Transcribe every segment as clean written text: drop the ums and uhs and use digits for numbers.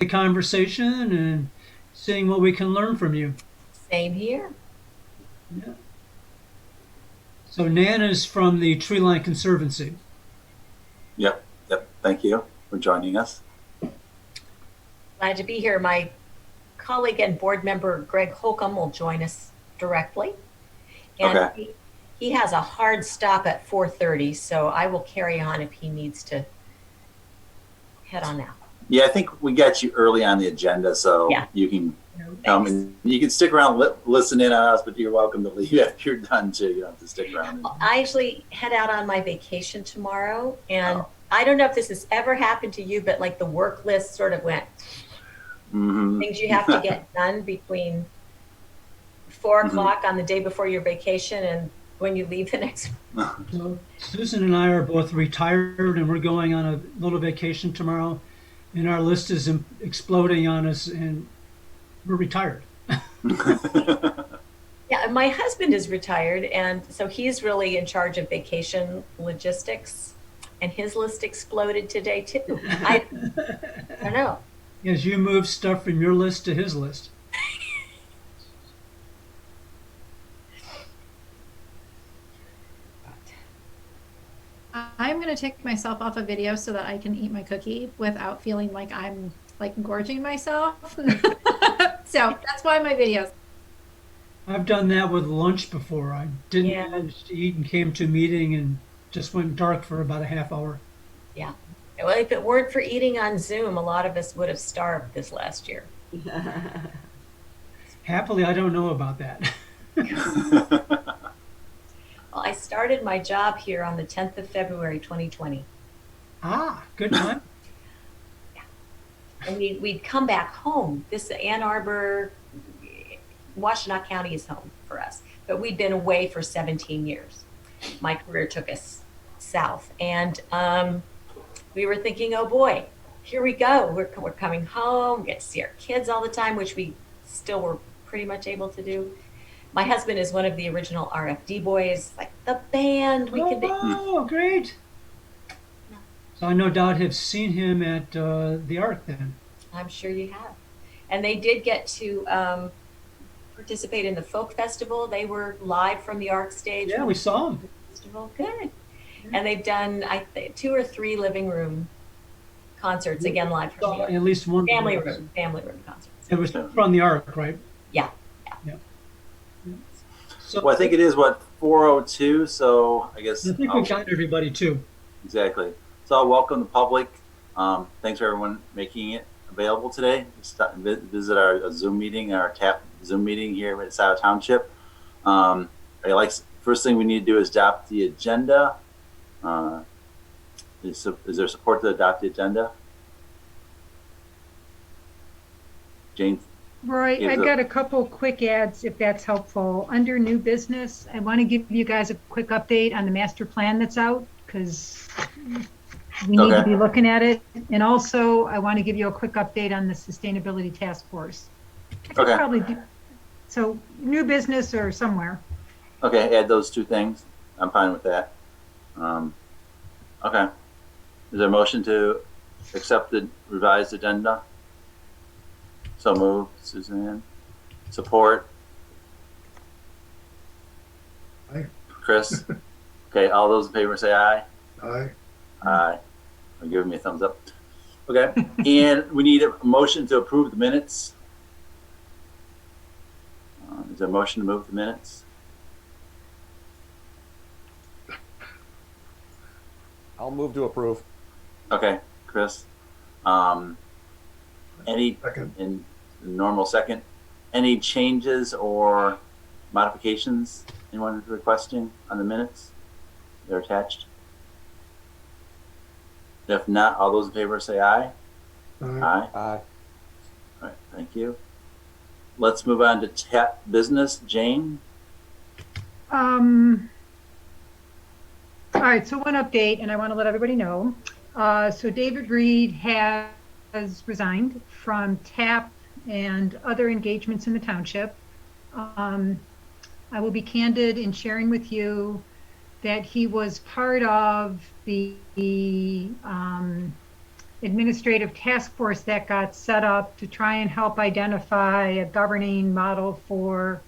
the conversation and seeing what we can learn from you. Same here. Yeah. So Nan is from the Treeline Conservancy. Yep, yep. Thank you for joining us. Glad to be here. My colleague and board member Greg Holcome will join us directly. And Okay. he has a hard stop at 4:30, so I will carry on if he needs to head on out. Yeah, I think we got you early on the agenda, so Yeah. you can come Thanks. and you can stick around, listen in on us, but you're welcome to leave after you're done too. You don't have to stick around. I actually head out on my vacation tomorrow, and Oh. I don't know if this has ever happened to you, but like the work list sort of went, things you have to get done between 4 o'clock on the day before your vacation and when you leave the next. So Susan and I are both retired, and we're going on a little vacation tomorrow, and our list is exploding on us, and we're retired. Yeah, my husband is retired, and so he's really in charge of vacation logistics, and his list exploded today too. I don't know. As you move stuff from your list to his list. I'm going to take myself off a video so that I can eat my cookie without feeling like I'm like gorging myself. So that's why my videos. I've done that with lunch before. I didn't Yeah. manage to eat and came to a meeting and just went dark for about a half hour. Yeah. Well, if it weren't for eating on Zoom, a lot of us would have starved this last year. Happily, I don't know about that. Well, I started my job here on the 10th of February, 2020. Good time. And we'd come back home. This Ann Arbor, Washtenaw County is home for us, but we'd been away for 17 years. My career took us south, and we were thinking, oh boy, here we go. We're coming home, we get to see our kids all the time, which we still were pretty much able to do. My husband is one of the original RFD boys, like the band. We could be. Oh, great. So I no doubt have seen him at the Arc then. I'm sure you have. And they did get to participate in the folk festival. They were live from the Arc stage. Yeah, we saw him. Festival. Good. And they've done, I think, 2 or 3 living room concerts, again live from the Arc. At least one. Family room concerts. It was from the Arc, right? Yeah. So Well, I think it is what 4:02. So I guess I think we got everybody too. exactly. So I'll welcome the public. Thanks for everyone making it available today. Visit our Zoom meeting, our TAP Zoom meeting here at Scio Township. First thing we need to do is adopt the agenda. Is there support to adopt the agenda? Jane? Roy, I've got a couple quick ads if that's helpful. Under new business, I want to give you guys a quick update on the master plan that's out because we need to be looking at it. And also, I want to give you a quick update on the sustainability task force. Okay. Probably so new business or somewhere. Okay, add those 2 things. I'm fine with that. Okay. Is there a motion to accept the revised agenda? So moved, Suzann. Support? Aye. Chris? Okay, all those in favor say aye. Aye. Aye. Are giving me a thumbs up. Okay, and we need a motion to approve the minutes. Is there a motion to move the minutes? I'll move to approve. Okay, Chris. Any Second. in normal second? Any changes or modifications anyone requesting on the minutes? They're attached. If not, all those in favor say aye. Aye. Aye. Aye. All right, thank you. Let's move on to TAP business. Jane? All right, so one update, and I want to let everybody know. So David Reed has resigned from TAP and other engagements in the township. I will be candid in sharing with you that he was part of the administrative task force that got set up to try and help identify a governing model for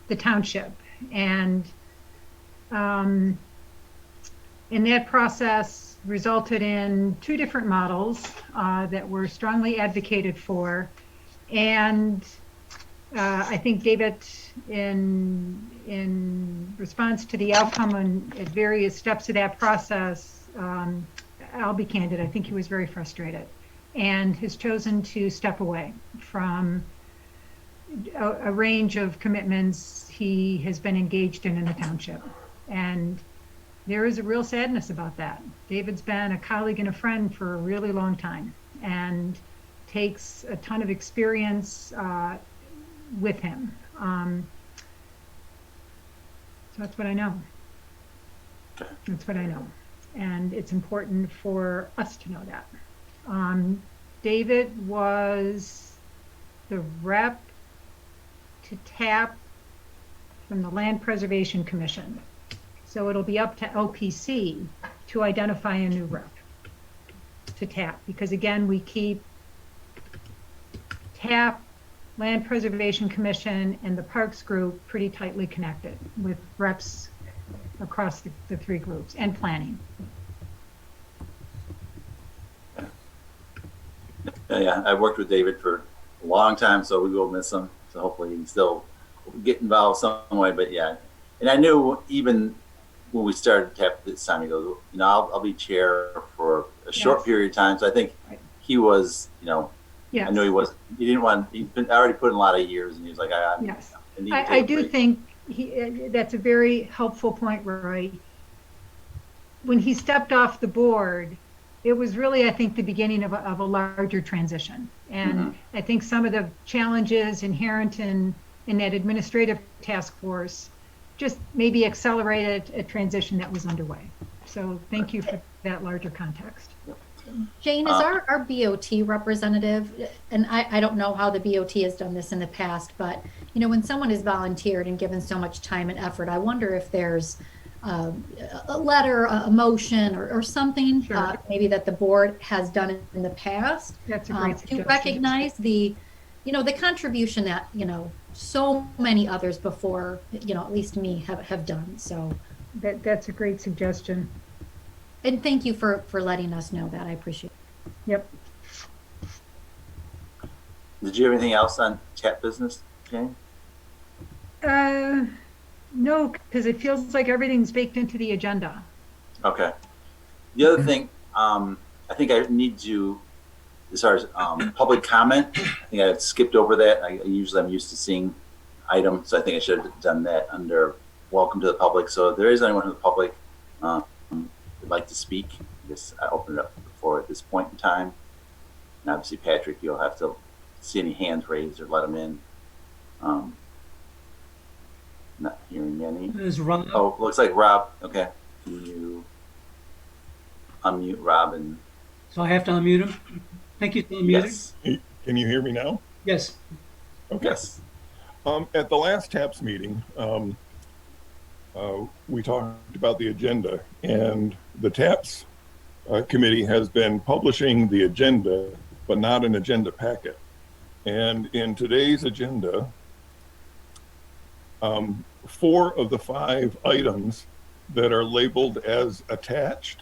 the township. And in that process resulted in 2 different models that were strongly advocated for. And I think David, in response to the outcome at various steps of that process, I'll be candid, I think he was very frustrated and has chosen to step away from a range of commitments he has been engaged in the township. And there is a real sadness about that. David's been a colleague and a friend for a really long time and takes a ton of experience with him. So that's what I know. That's what I know. And it's important for us to know that. David was the rep to tap from the Land Preservation Commission. So it'll be up to LPC to identify a new rep to tap, because again, we keep TAP, Land Preservation Commission, and the Parks Group pretty tightly connected with reps across the 3 groups, and planning. Yeah, I've worked with David for a long time, so we will miss him. So hopefully he can still get involved some way. But yeah, and I knew even when we started TAP this time, he goes, I'll be chair for a short period of time. So I think he was, Yes. I know he didn't want, he'd been already put in a lot of years, and he was like, Yes. I do think that's a very helpful point, Roy. When he stepped off the board, it was really, I think, the beginning of a larger transition. And I think some of the challenges inherent in that administrative task force just maybe accelerated a transition that was underway. So thank you for that larger context. Jane, is our BOT representative, and I don't know how the BOT has done this in the past, but when someone has volunteered and given so much time and effort, I wonder if there's a letter, a motion, or something maybe that the board has done in the past. That's a great suggestion. To recognize the contribution that so many others before at least me have done. So that's a great suggestion. And thank you for letting us know that. I appreciate it. Yep. Did you have anything else on chat business, Jane? No, because it feels like everything's baked into the agenda. Okay. The other thing, I think I need to, as far as public comment, I think I had skipped over that. I'm used to seeing items, so I think I should have done that under welcome to the public. So if there is anyone in the public would like to speak, I guess I open it up for at this point in time. And obviously, Patrick, you'll have to see any hands raised or let them in. Not hearing any. There's Rob. Oh, looks like Rob. Okay. Can you unmute Rob? And So I have to unmute him. Thank you for unmuting. yes. Can you hear me now? Yes. Okay. Yes. At the last TAPS meeting, we talked about the agenda, and the TAPS committee has been publishing the agenda, but not an agenda packet. And in today's agenda, 4 of the 5 items that are labeled as attached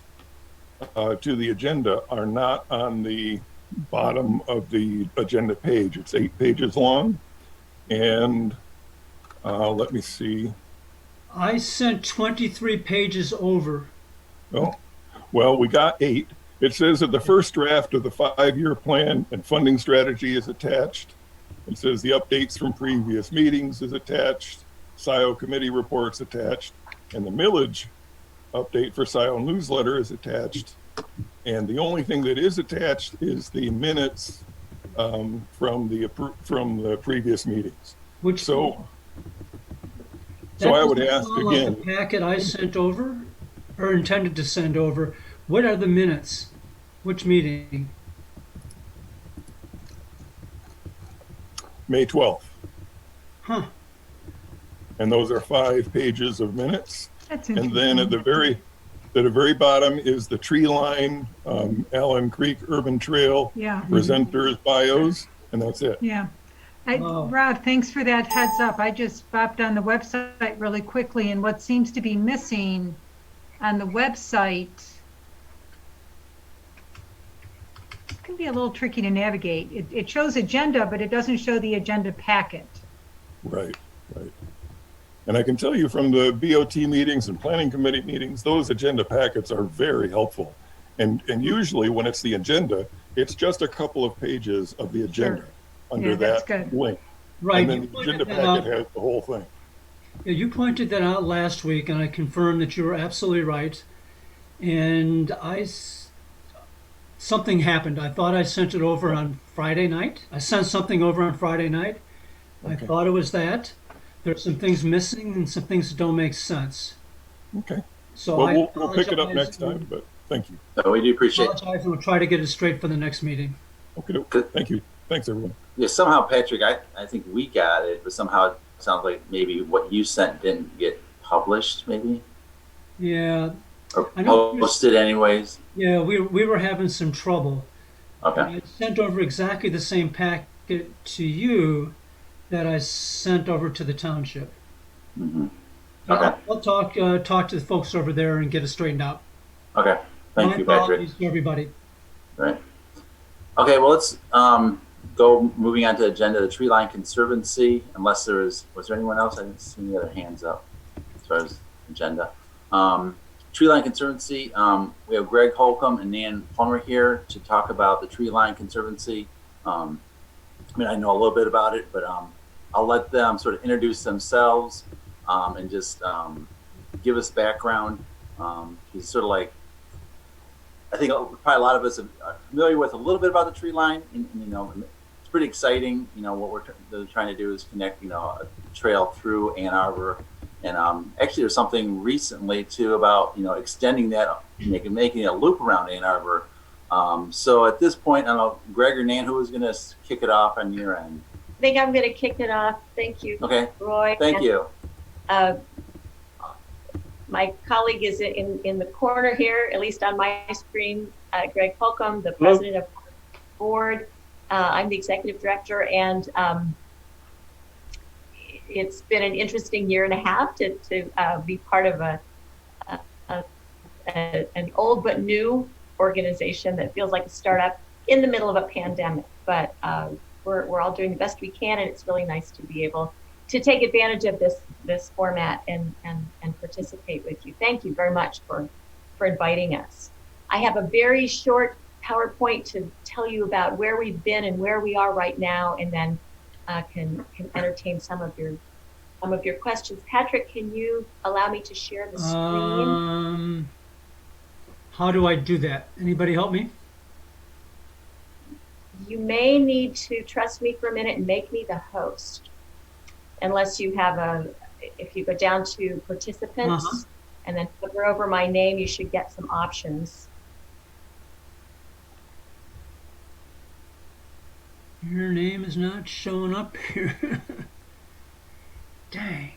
to the agenda are not on the bottom of the agenda page. It's 8 pages long. And let me see. I sent 23 pages over. Oh, well, we got 8. It says that the first draft of the 5-year plan and funding strategy is attached. It says the updates from previous meetings is attached. Scio committee reports attached. And the millage update for Scio Newsletter is attached. And the only thing that is attached is the minutes from the previous meetings. Which So that I would doesn't ask fall on again. the packet I sent over or intended to send over. What are the minutes? Which meeting? May 12th. Huh. And those are 5 pages of minutes. That's And interesting. then at the at the very bottom is the tree line, Allen Creek Urban Trail, Yeah, presenters bios, and that's it. yeah. Wow. Rob, thanks for that heads up. I just bopped on the website really quickly, and what seems to be missing on the website, it can be a little tricky to navigate. It shows agenda, but it doesn't show the agenda packet. Right, right. And I can tell you from the BOT meetings and planning committee meetings, those agenda packets are very helpful. And usually when it's the agenda, it's just a couple of pages of the agenda under Yeah, that's that good. link. Right. And then You the pointed agenda that out. packet has the whole thing. Yeah, you pointed that out last week, and I confirmed that you were absolutely right. And something happened. I thought I sent it over on Friday night. I sent something over on Friday night. I Okay. thought it was that. There's some things missing and some things that don't make sense. Okay. So Well, I we'll pick it up apologize. next time, but thank you. So we do appreciate. Apologize, and we'll try to get it straight for the next meeting. Okay, Good. thank you. Thanks, everyone. Yeah, somehow, Patrick, I think we got it, but somehow it sounds like maybe what you sent didn't get published, maybe, Yeah, or I know. posted anyways. Yeah, we were having some trouble. Okay. I sent over exactly the same packet to you that I sent over to the township. Hmm. Okay. I'll talk to the folks over there and get it straightened out. Okay. Thank My you, Patrick. apologies to everybody. Right. Okay. Well, let's go moving on to agenda, the TREELINE Conservancy. Unless was there anyone else? I didn't see any other hands up as far as agenda. TREELINE Conservancy. We have Greg Holcome and Nan Plummer here to talk about the TREELINE Conservancy. I mean, I know a little bit about it, but I'll let them sort of introduce themselves and just give us background. He's sort of like, I think probably a lot of us are familiar with a little bit about the tree line, and you know, it's pretty exciting. You know, what they're trying to do is connect, you know, a trail through Ann Arbor, and actually there's something recently too about, you know, extending that, making a loop around Ann Arbor. So at this point, I don't know, Greg or Nan, who is going to kick it off on your end? I think I'm going to kick it off. Thank you, Okay, Roy. thank And, you. my colleague is in the corner here, at least on my screen, Greg Holcome, the president of the board. I'm the executive director, and it's been an interesting year and a half to be part of an old but new organization that feels like a startup in the middle of a pandemic. But we're all doing the best we can, and it's really nice to be able to take advantage of this format and participate with you. Thank you very much for inviting us. I have a very short PowerPoint to tell you about where we've been and where we are right now, and then can entertain some of your questions. Patrick, can you allow me to share the screen? How do I do that? Anybody help me? You may need to trust me for a minute and make me the host. Unless you have if you go down to participants and then hover over my name, you should get some options. Your name is not showing up here. Dang.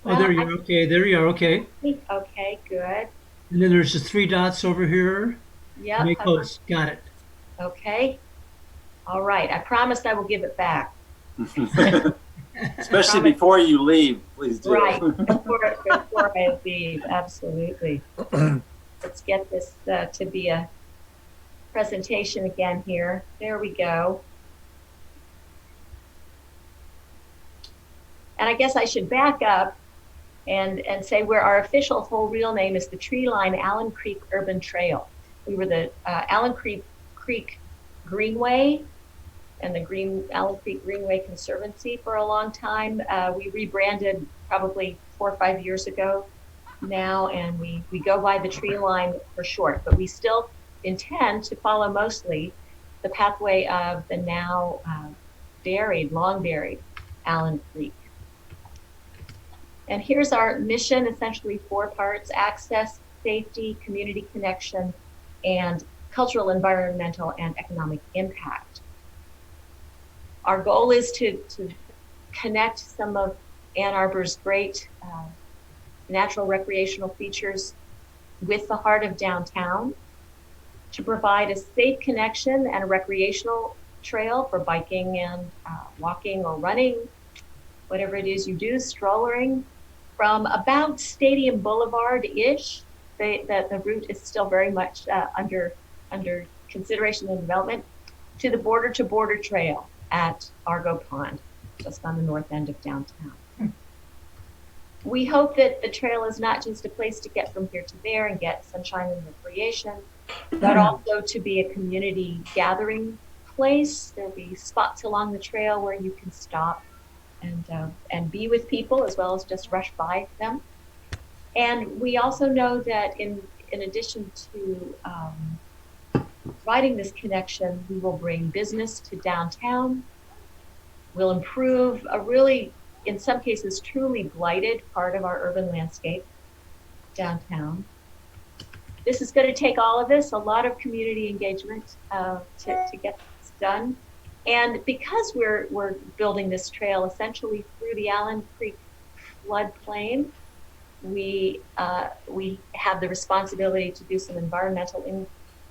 Well, Oh, there you are. Okay, there you are. Okay. Okay, good. And then there's the three dots over here. Yep. Make host. Got it. Okay. All right. I promised I will give it back. Especially before you leave, please do. Right. Before I leave. Absolutely. Let's get this to be a presentation again here. There we go. And I guess I should back up and say where our official full real name is the TREELINE Allen Creek Urban Trail. We were the Allen Creek Greenway and the Allen Creek Greenway Conservancy for a long time. We rebranded probably 4 or 5 years ago now, and we go by the TREELINE for short, but we still intend to follow mostly the pathway of the now long buried Allen Creek. And here's our mission, essentially 4 parts: access, safety, community connection, and cultural, environmental, and economic impact. Our goal is to connect some of Ann Arbor's great natural recreational features with the heart of downtown to provide a safe connection and a recreational trail for biking and walking or running, whatever it is you do, strollering, from about Stadium Boulevard-ish. The route is still very much under consideration and development, to the border-to-border trail at Argo Pond, just on the north end of downtown. We hope that the trail is not just a place to get from here to there and get sunshine and recreation, but also to be a community gathering place. There'll be spots along the trail where you can stop and be with people as well as just rush by them. And we also know that in addition to providing this connection, we will bring business to downtown. We'll improve a really, in some cases, truly blighted part of our urban landscape downtown. This is going to take all of this, a lot of community engagement to get this done. And because we're building this trail essentially through the Allen Creek floodplain, we have the responsibility to do some environmental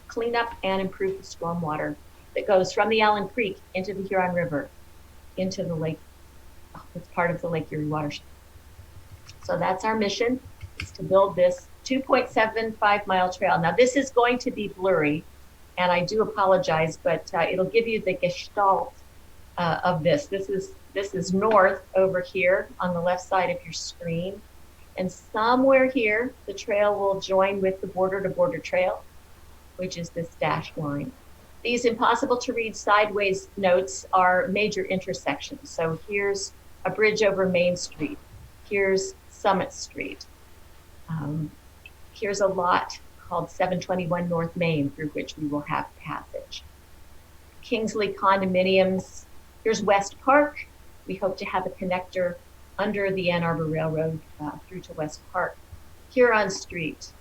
cleanup and improve the stormwater that goes from the Allen Creek into the Huron River, into the lake. It's part of the Lake Erie watershed. So that's our mission, is to build this 2.75-mile trail. Now this is going to be blurry, and I do apologize, but it'll give you the gestalt of this. This is north over here on the left side of your screen. And somewhere here, the trail will join with the border-to-border trail, which is this dashed line. These impossible to read sideways notes are major intersections. So here's a bridge over Main Street. Here's Summit Street. Here's a lot called 721 North Main, through which we will have passage. Kingsley condominiums. Here's West Park. We hope to have a connector under the Ann Arbor Railroad through to West Park. Huron Street,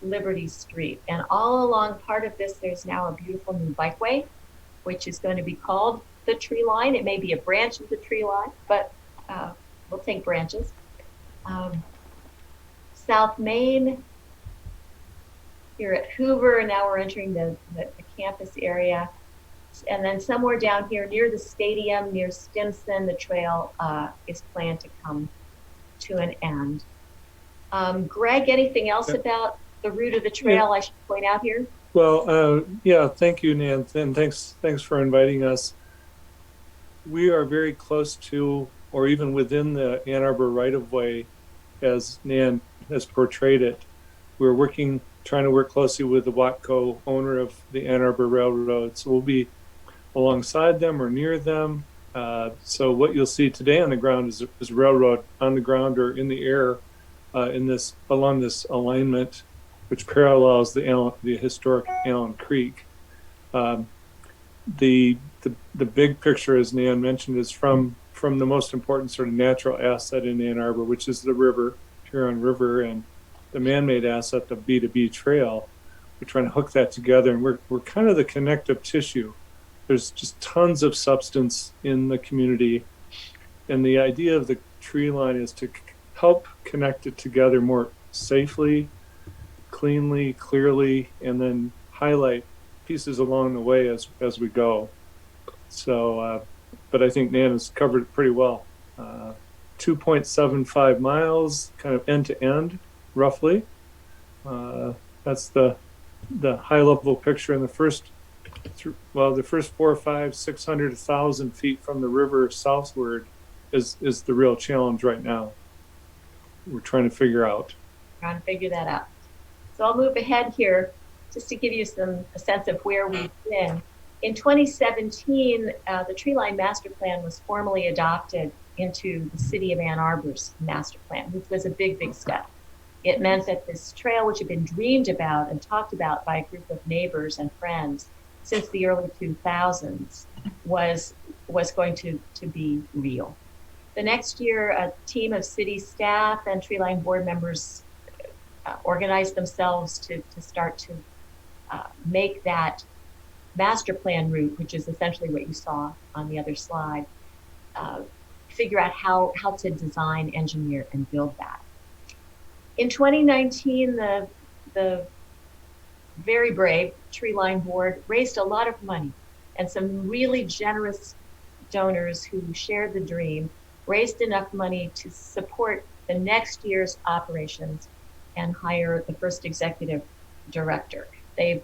Liberty Street, and all along part of this, there's now a beautiful new bikeway, which is going to be called the Tree Line. It may be a branch of the Tree Line, but we'll take branches. South Main, here at Hoover, and now we're entering the campus area. And then somewhere down here near the stadium, near Stimson, the trail is planned to come to an end. Greg, anything else about the route of the trail I should point out here? Well, yeah, thank you, Nan, and thanks for inviting us. We are very close to, or even within the Ann Arbor right-of-way, as Nan has portrayed it. We're trying to work closely with the Watco owner of the Ann Arbor Railroad. So we'll be alongside them or near them. So what you'll see today on the ground is railroad on the ground or in the air along this alignment, which parallels the historic Allen Creek. The big picture, as Nan mentioned, is from the most important sort of natural asset in Ann Arbor, which is the river, Huron River, and the man-made asset, the B2B trail. We're trying to hook that together, and we're kind of the connective tissue. There's just tons of substance in the community, and the idea of the tree line is to help connect it together more safely, cleanly, clearly, and then highlight pieces along the way as we go. So, but I think Nan has covered it pretty well. 2.75 miles, kind of end to end, roughly. That's the high level picture. And the first 4, 5, 600, 1,000 feet from the river southward is the real challenge right now. We're trying to figure out. Trying to figure that out. So I'll move ahead here just to give you a sense of where we've been. In 2017, the Tree Line Master Plan was formally adopted into the City of Ann Arbor's master plan, which was a big, big step. It meant that this trail, which had been dreamed about and talked about by a group of neighbors and friends since the early 2000s, was going to be real. The next year, a team of city staff and Tree Line board members organized themselves to start to make that master plan route, which is essentially what you saw on the other slide, figure out how to design, engineer, and build that. In 2019, the the very brave TREELINE board raised a lot of money, and some really generous donors who shared the dream raised enough money to support the next year's operations and hire the first executive director. They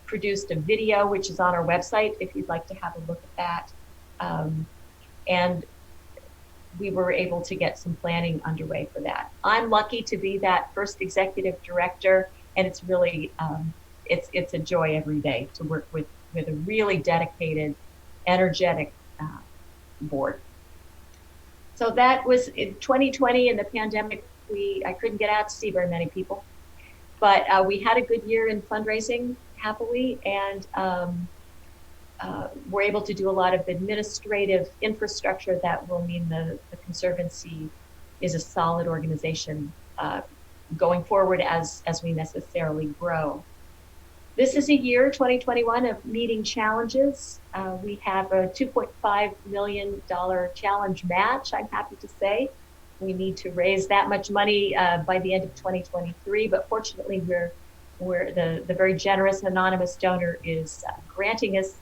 produced a video, which is on our website if you'd like to have a look at that. And we were able to get some planning underway for that. I'm lucky to be that first executive director, and it's really, it's a joy every day to work with a really dedicated, energetic board. So that was in 2020, in the pandemic, I couldn't get out to see very many people, but we had a good year in fundraising, happily, and we're able to do a lot of administrative infrastructure that will mean the Conservancy is a solid organization going forward as we necessarily grow. This is a year, 2021, of meeting challenges. We have a $2.5 million challenge match, I'm happy to say. We need to raise that much money by the end of 2023, but fortunately we're the very generous anonymous donor is granting us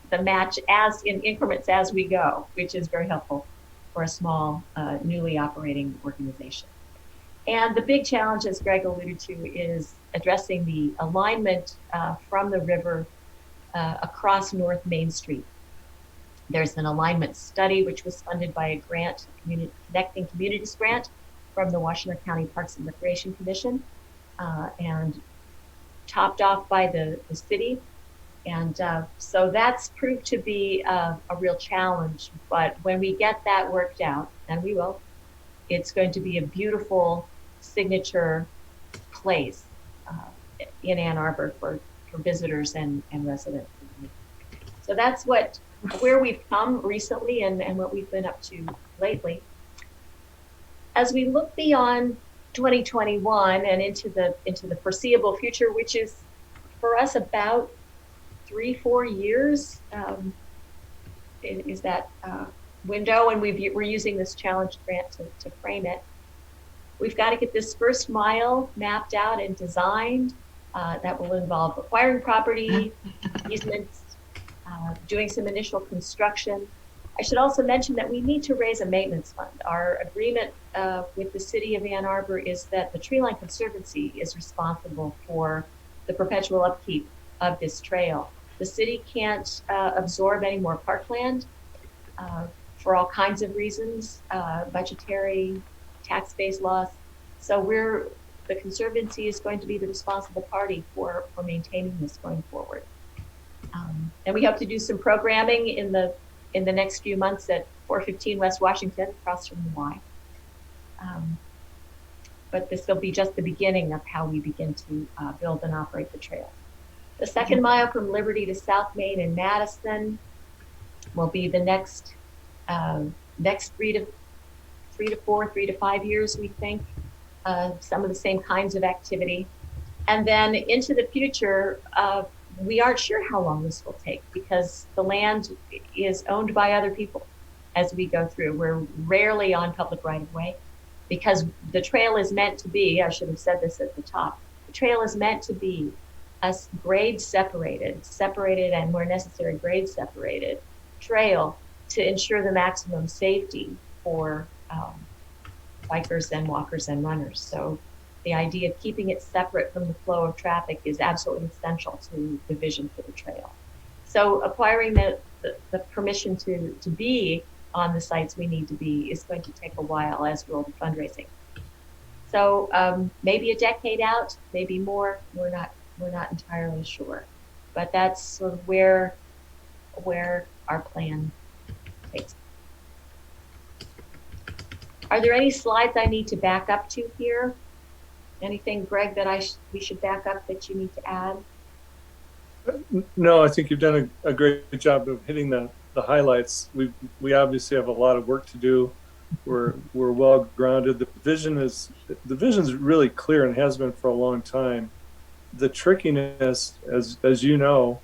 the match as in increments as we go, which is very helpful for a small, newly operating organization. And the big challenge, as Greg alluded to, is addressing the alignment from the river across North Main Street. There's an alignment study which was funded by a grant, Connecting Communities grant from the Washington County Parks and Recreation Commission, and topped off by the city. And so that's proved to be a real challenge. But when we get that worked out, and we will, it's going to be a beautiful signature place in Ann Arbor for visitors and residents. So that's where we've come recently and what we've been up to lately. As we look beyond 2021 and into the foreseeable future, which is for us about 3-4 years, is that window, and we're using this challenge grant to frame it. We've got to get this first mile mapped out and designed. That will involve acquiring property, easements, doing some initial construction. I should also mention that we need to raise a maintenance fund. Our agreement with the city of Ann Arbor is that the TREELINE Conservancy is responsible for the perpetual upkeep of this trail. The city can't absorb any more parkland for all kinds of reasons, budgetary, tax-based loss. So the Conservancy is going to be the responsible party for maintaining this going forward. And we hope to do some programming in the next few months at 415 West Washington, across from the Y. But this will be just the beginning of how we begin to build and operate the trail. The second mile from Liberty to South Main and Madison will be the next 3 to 5 years, we think. Some of the same kinds of activity. And then into the future, we aren't sure how long this will take because the land is owned by other people as we go through. We're rarely on public right-of-way because the trail is meant to be, I should have said this at the top, the trail is meant to be a grade separated and where necessary grade separated trail to ensure the maximum safety for bikers and walkers and runners. So the idea of keeping it separate from the flow of traffic is absolutely essential to the vision for the trail. So acquiring the permission to be on the sites we need to be is going to take a while, as will the fundraising. So maybe a decade out, maybe more. We're not entirely sure, but that's sort of where our plan takes. Are there any slides I need to back up to here? Anything, Greg, that we should back up that you need to add? No, I think you've done a great job of hitting the highlights. We obviously have a lot of work to do. We're well grounded. The vision's really clear and has been for a long time. The trickiness, as you know,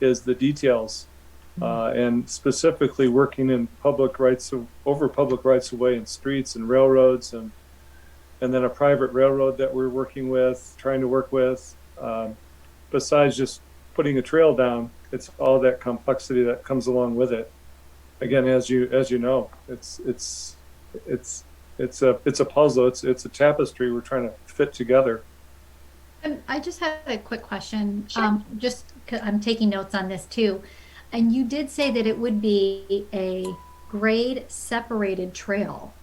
is the details, and specifically working in public rights of way in streets and railroads and and then a private railroad that we're trying to work with. Besides just putting a trail down, it's all that complexity that comes along with it. Again, as you know, it's a puzzle. It's a tapestry we're trying to fit together. I just had a quick question. Sure. I'm taking notes on this too. And you did say that it would be a grade separated trail.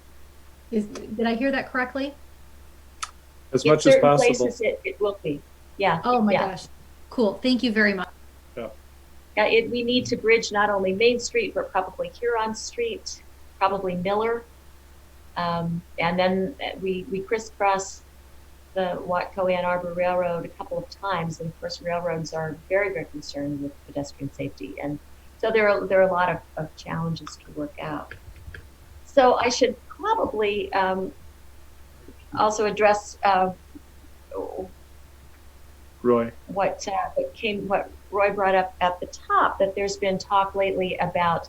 Did I hear that correctly? As In much as certain possible. places it will be. Yeah. Oh my Yeah. gosh. Cool. Thank you very much. Yeah, we need to bridge not only Main Street, but probably Huron Street, probably Miller. And then we crisscross the Watco Ann Arbor Railroad a couple of times. And of course, railroads are very, very concerned with pedestrian safety. And so there are a lot of challenges to work out. So I should probably also address Roy. what Roy brought up at the top, that there's been talk lately about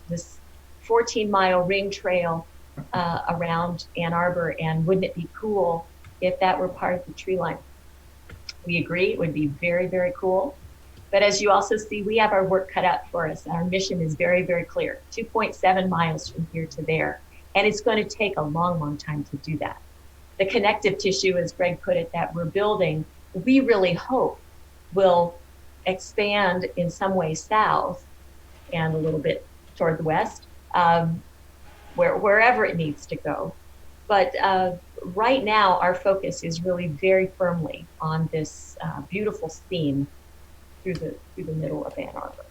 this 14-mile ring trail around Ann Arbor, and wouldn't it be cool if that were part of the tree line? We agree, it would be very, very cool. But as you also see, we have our work cut out for us. Our mission is very, very clear, 2.7 miles from here to there. And it's going to take a long, long time to do that. The connective tissue, as Greg put it, that we're building, we really hope will expand in some way south and a little bit toward the west, wherever it needs to go. But right now, our focus is really very firmly on this beautiful seam through the middle of Ann Arbor.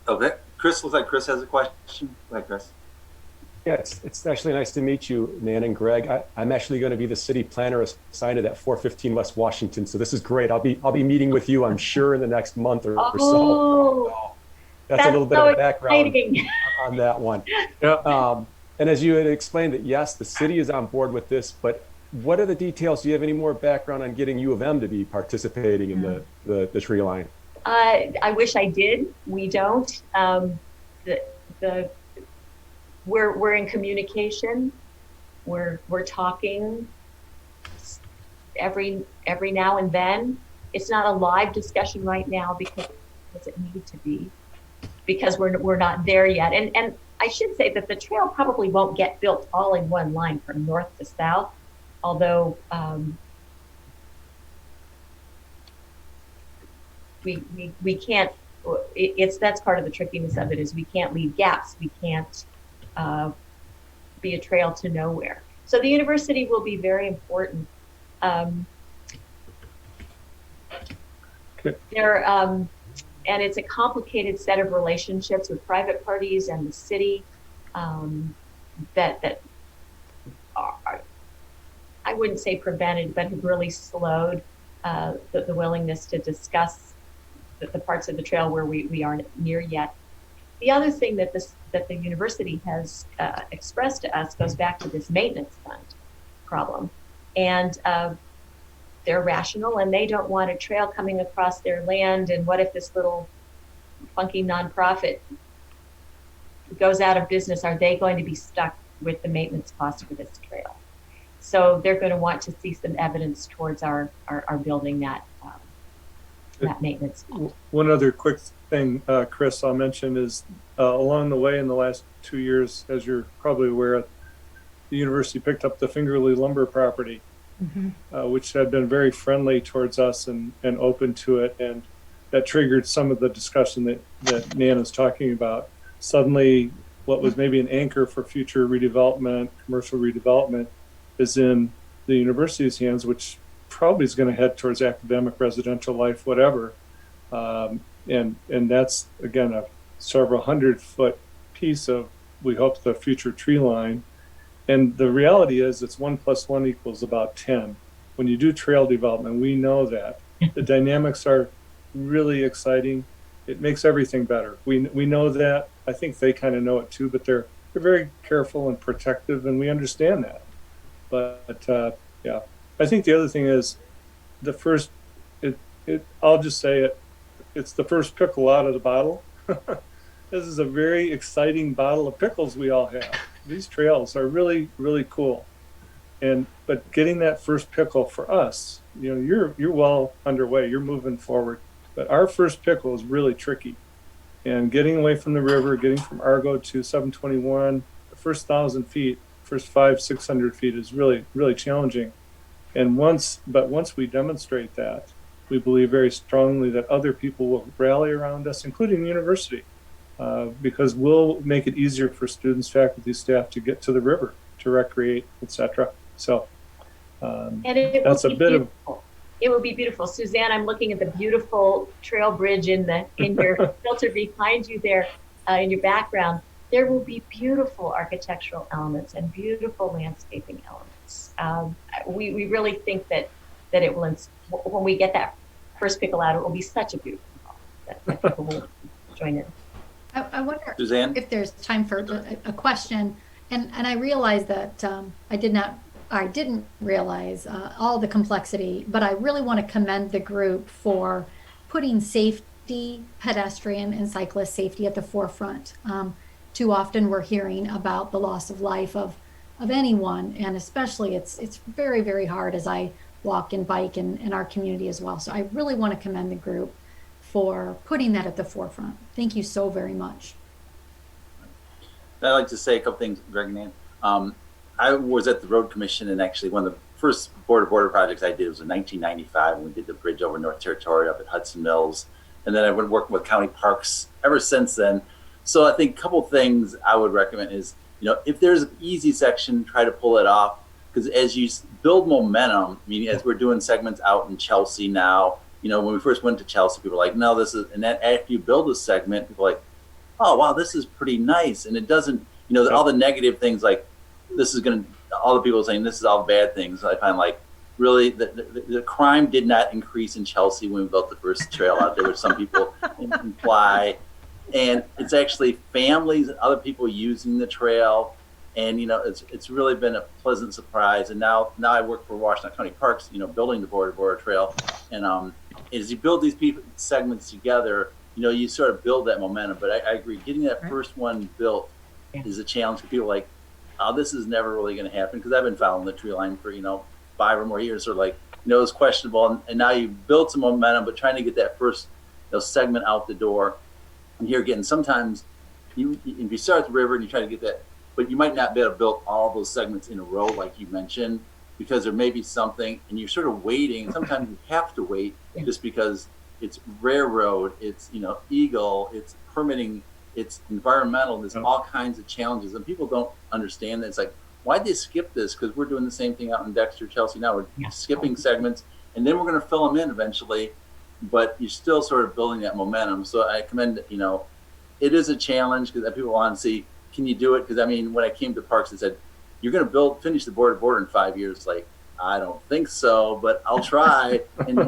Okay. Chris, looks like Chris has a question. Go ahead, Chris. Yeah, it's actually nice to meet you, Nan and Greg. I'm actually going to be the city planner assigned to that 415 West Washington, so this is great. I'll be meeting with you, I'm sure, in the next month or so. Oh, That's a little bit so of background exciting. on that one. Yeah. And as you had explained, that yes, the city is on board with this, but what are the details? Do you have any more background on getting U of M to be participating in the tree line? I wish I did. We don't. We're in communication. We're talking every now and then. It's not a live discussion right now because it doesn't need to be, because we're not there yet. And I should say that the trail probably won't get built all in one line from north to south, although we can't. That's part of the trickiness of it, is we can't leave gaps. We can't be a trail to nowhere. So the university will be very important. And it's a complicated set of relationships with private parties and the city that are, I wouldn't say prevented, but have really slowed the willingness to discuss the parts of the trail where we aren't near yet. The other thing that the university has expressed to us goes back to this maintenance fund problem. And they're rational, and they don't want a trail coming across their land. And what if this little funky nonprofit goes out of business? Are they going to be stuck with the maintenance costs for this trail? So they're going to want to see some evidence towards our building that maintenance. One other quick thing, Chris, I'll mention is along the way in the last 2 years, as you're probably aware, the university picked up the Fingerly lumber property, which had been very friendly towards us and open to it. And that triggered some of the discussion that Nan is talking about. Suddenly, what was maybe an anchor for future redevelopment, commercial redevelopment, is in the university's hands, which probably is going to head towards academic, residential life, whatever. And that's, again, a several 100-foot piece of, we hope, the future tree line. And the reality is it's 1 + 1 = about 10. When you do trail development, we know that. The dynamics are really exciting. It makes everything better. We know that. I think they kind of know it too, but they're very careful and protective, and we understand that. But yeah, I think the other thing is the first, I'll just say it, it's the first pickle out of the bottle. This is a very exciting bottle of pickles we all have. these trails are really, really cool. But getting that first pickle for us, you're well underway, you're moving forward. But our first pickle is really tricky. And getting away from the river, getting from Argo to 721, the first 1,000 feet, first 500-600 feet is really, really challenging. And once we demonstrate that, we believe very strongly that other people will rally around us, including the university, because we'll make it easier for students, faculty, staff to get to the river, to recreate, etc. So that's a bit of. It will be beautiful. Suzann, I'm looking at the beautiful trail bridge in your filter behind you there, in your background. There will be beautiful architectural elements and beautiful landscaping elements. We really think that it will, when we get that first pickle out, it will be such a beautiful fall that people will join in. I wonder Suzann? if there's time for a question. And I realize that I didn't realize all the complexity, but I really want to commend the group for putting safety, pedestrian and cyclist safety at the forefront. Too often we're hearing about the loss of life of anyone, and especially it's very, very hard as I walk and bike in our community as well. So I really want to commend the group for putting that at the forefront. Thank you so very much. I'd like to say a couple things, Greg and Ann. I was at the road commission, and actually one of the first border projects I did was in 1995 when we did the bridge over North Territory up at Hudson Mills. And then I've been working with county parks ever since then. So I think a couple things I would recommend is, if there's an easy section, try to pull it off. Because as you build momentum, meaning as we're doing segments out in Chelsea now, when we first went to Chelsea, people were like, no, this is, and then after you build a segment, people are like, oh, wow, this is pretty nice. And it doesn't, all the negative things like, this is going to, all the people saying this is all bad things. I find like, really, the crime did not increase in Chelsea when we built the first trail out there, which some people imply. And it's actually families and other people using the trail. And, it's really been a pleasant surprise. And now I work for Washington County Parks, building the border trail. And as you build these segments together, you sort of build that momentum. But I agree, getting that first one built is a challenge for people like, oh, this is never really going to happen. Because I've been following the tree line for, 5 or more years. Sort of like, it's questionable. And now you've built some momentum, but trying to get that first segment out the door. And here again, sometimes if you start at the river and you try to get that, but you might not be able to build all those segments in a row, like you mentioned, because there may be something, and you're sort of waiting. And sometimes you have to wait just because it's railroad, it's Eagle, it's permitting, it's environmental. There's all kinds of challenges, and people don't understand that. It's like, why'd they skip this? Because we're doing the same thing out in Dexter, Chelsea now. We're skipping segments, and then we're going to fill them in eventually. But you're still sort of building that momentum. So I commend, it is a challenge because people want to see, can you do it? Because when I came to parks, they said, you're going to finish the border in 5 years. Like, I don't think so, but I'll try. And,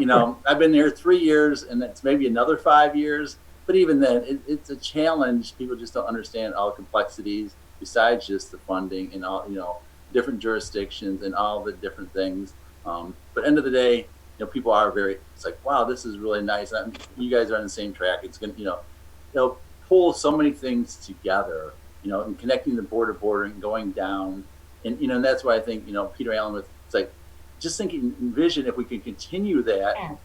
I've been there 3 years, and that's maybe another 5 years. But even then, it's a challenge. People just don't understand all the complexities besides just the funding and all, different jurisdictions and all the different things. But end of the day, people are it's like, wow, this is really nice. You guys are on the same track. It's going to, they'll pull so many things together, and connecting the border and going down. And, and that's why I think, Peter Allen it's like, just thinking, envision if we can continue that,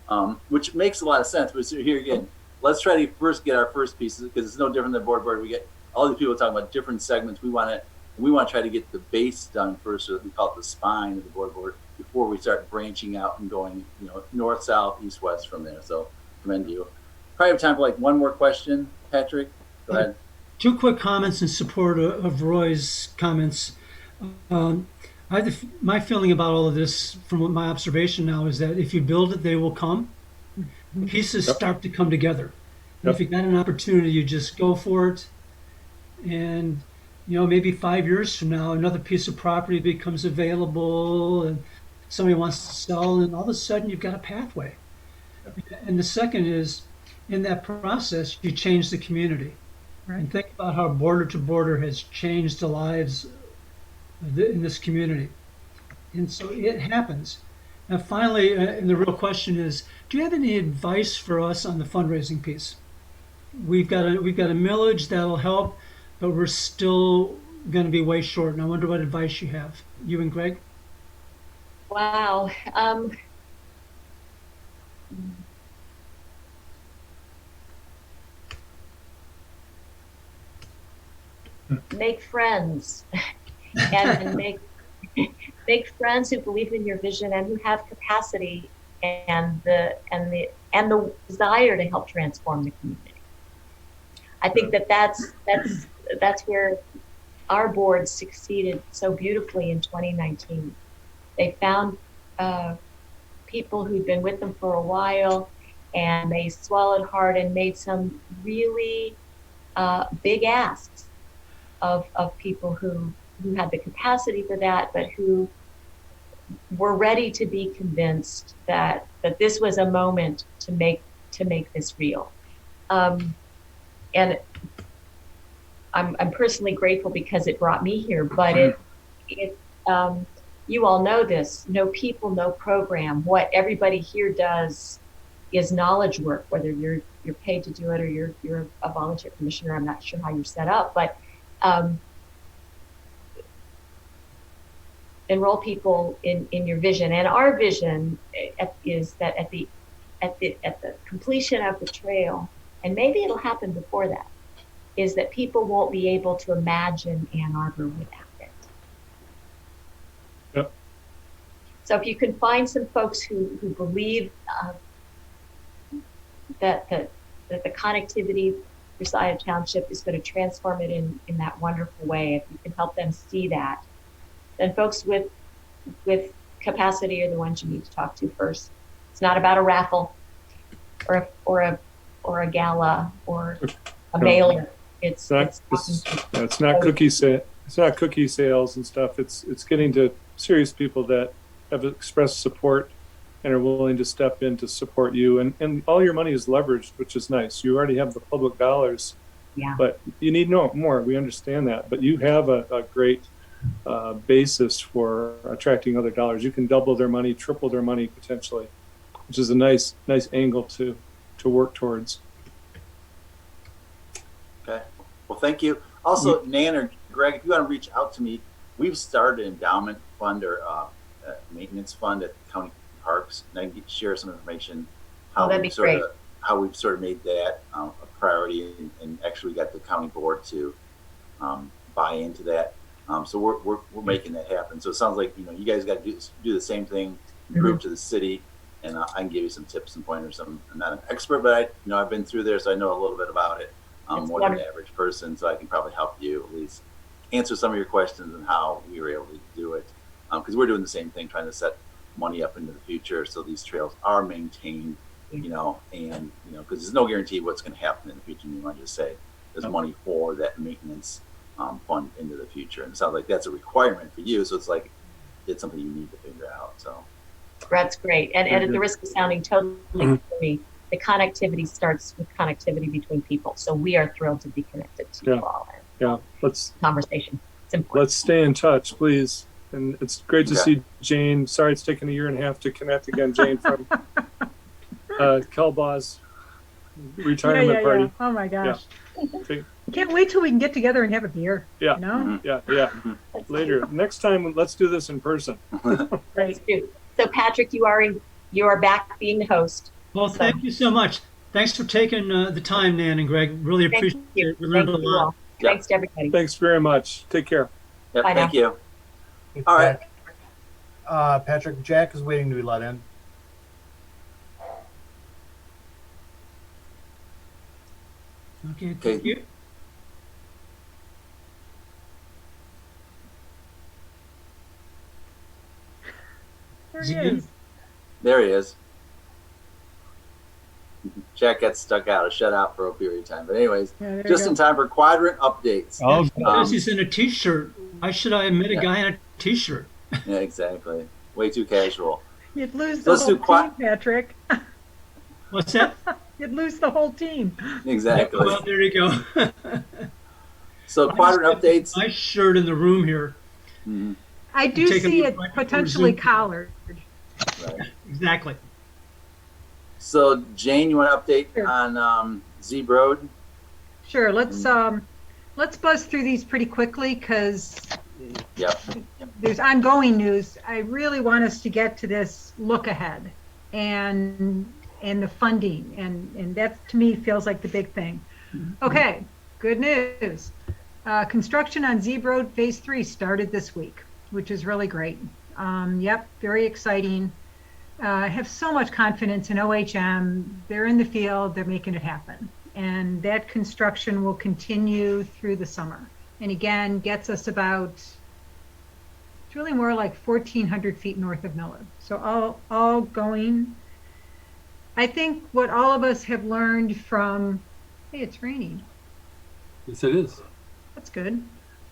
which makes a lot of sense. But here again, let's try to first get our first pieces, because it's no different than border. We get all these people talking about different segments. We want to try to get the base done first, or we call it the spine of the border, before we start branching out and going, north, south, east, west from there. So commend you. Probably have time for like one more question, Patrick. Go ahead. 2 quick comments in support of Roy's comments. My feeling about all of this, from my observation now, is that if you build it, they will come. Pieces start to come together. If you got an opportunity, you just go for it. And maybe 5 years from now, another piece of property becomes available, and somebody wants to sell, and all of a sudden you've got a pathway. And the second is, in that process, you change the community. Right. And think about how border to border has changed the lives in this community. And so it happens. And finally, and the real question is, do you have any advice for us on the fundraising piece? We've got a millage that'll help, but we're still going to be way short, and I wonder what advice you have. You and Greg? Wow. Make friends and make friends who believe in your vision and who have capacity and the desire to help transform the community. I think that's where our board succeeded so beautifully in 2019. They found people who'd been with them for a while, and they swallowed hard and made some really big asks of people who had the capacity for that, but who were ready to be convinced that this was a moment to make this real. And I'm personally grateful because it brought me here, but you all know this: no people, no program. What everybody here does is knowledge work, whether you're paid to do it or you're a volunteer commissioner. I'm not sure how you're set up, but enroll people in your vision. And our vision is that at the completion of the trail, and maybe it'll happen before that, is that people won't be able to imagine Ann Arbor without it. Yep. So if you can find some folks who believe that the connectivity for Scio Township is going to transform it in that wonderful way, if you can help them see that, then folks with capacity are the ones you need to talk to first. It's not about a raffle or a gala or a mailer. It's not cookie sales and stuff. It's getting to serious people that have expressed support and are willing to step in to support you. And all your money is leveraged, which is nice. You already have the public dollars, but you need more. We understand that, but you have a great basis for attracting other dollars. You can double their money, triple their money potentially, which is a nice angle to work towards. Okay. Well, thank you. Also, Nan or Greg, if you want to reach out to me, we've started an endowment fund or a maintenance fund at county parks, and I can share some information how we've sort of made that a priority, and actually got the county board to buy into that. So we're making that happen. So it sounds like you guys got to do the same thing, prove to the city, and I can give you some tips and pointers. I'm not an expert, but I've been through there, so I know a little bit about it. More than the average person, so I can probably help you at least answer some of your questions and how we were able to do it. Because we're doing the same thing, trying to set money up into the future so these trails are maintained, and because there's no guarantee what's going to happen in the future. You might just say there's money for that maintenance fund into the future, and it sounds like that's a requirement for you. So it's something you need to figure out. So that's great. And at the risk of sounding totally silly, the connectivity starts with connectivity between people. So we are thrilled to be connected to you all. Let's conversation. It's important. Let's stay in touch, please. And it's great to see Jane. Sorry it's taken 1.5 years to connect again, Jane, from Kelbaw's retirement party. Oh my gosh. Yeah. Can't wait till we can get together and have a beer. Yeah. You know? Yeah. Later. Next time, let's do this in person. Right. So Patrick, you are back being the host. Well, thank you so much. Thanks for taking the time, Nan and Greg. Really appreciate it. We learned a lot. Thanks to everybody. Thanks very much. Take care. Yep, Bye thank now. you. All right. Patrick, Jack is waiting to be let in. Okay, thank you. There he Zeeb? is. There he is. Jack got stuck out, shut out for a period of time. But anyways, Yeah, there just you in go. time for quadrant updates. Because he's in a t-shirt. Why should I admit a guy in a t-shirt? Yeah, exactly. Way too casual. You'd lose the Let's do whole team, Patrick. What's that? You'd lose the whole team. Exactly. Well, there you go. So quadrant updates. Nice shirt in the room here. Mhm. I do Take a see look it right before potentially Zoom. collared. Right. Exactly. So Jane, you want to update Sure. on Zeeb Road? Sure, let's let's buzz through these pretty quickly because Yep. there's ongoing news. I really want us to get to this look ahead and the funding, and that to me feels like the big thing. Okay, good news. Construction on Zeeb Road Phase 3 started this week, which is really great. Yep, very exciting. I have so much confidence in OHM. They're in the field, they're making it happen. And that construction will continue through the summer. And again, gets us about, it's really more like 1,400 feet north of Miller. So all going. I think what all of us have learned from, hey, it's raining. Yes, it is. That's good.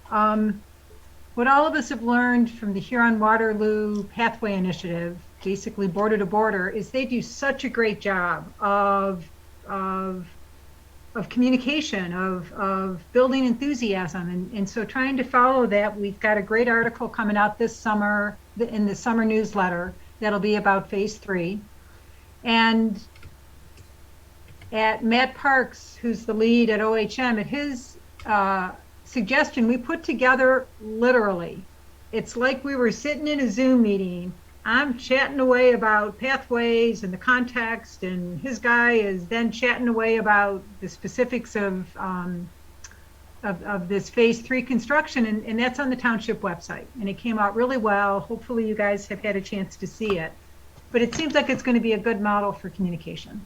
What all of us have learned from the Huron-Waterloo Pathway Initiative, basically border to border, is they do such a great job of communication, of building enthusiasm. And so trying to follow that, we've got a great article coming out this summer in the summer newsletter that'll be about Phase 3. And at Matt Parks, who's the lead at OHM, at his suggestion, we put together literally, it's like we were sitting in a Zoom meeting. I'm chatting away about pathways and the context, and his guy is then chatting away about the specifics of this Phase 3 construction, and that's on the township website. And it came out really well. Hopefully you guys have had a chance to see it. But it seems like it's going to be a good model for communication.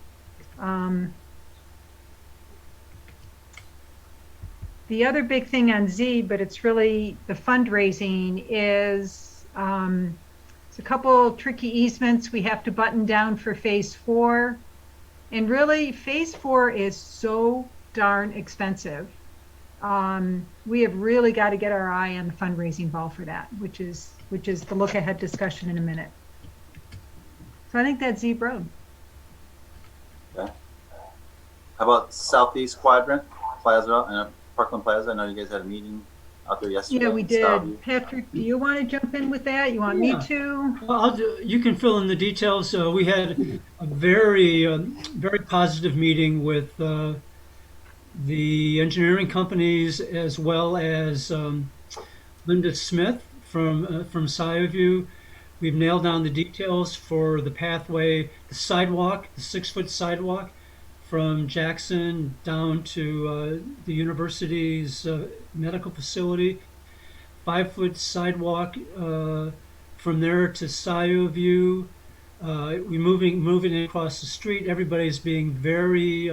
The other big thing on Zeeb, but it's really the fundraising, is it's a couple tricky easements we have to button down for Phase 4. And really, Phase 4 is so darn expensive. We have really got to get our eye on the fundraising ball for that, which is the look ahead discussion in a minute. So I think that's Zeeb Road. Okay. How about Southeast Quadrant Plaza and Parkland Plaza? I know you guys had a meeting out there yesterday. Yeah, we in Scio View. did. Patrick, do you want to jump in with that? You want Yeah. me to? Well, you can fill in the details. We had a very positive meeting with the engineering companies, as well as Linda Smith from Scio View. We've nailed down the details for the pathway, the sidewalk, the 6-foot sidewalk from Jackson down to the university's medical facility. 5-foot sidewalk from there to Scio View. We're moving it across the street. Everybody's being very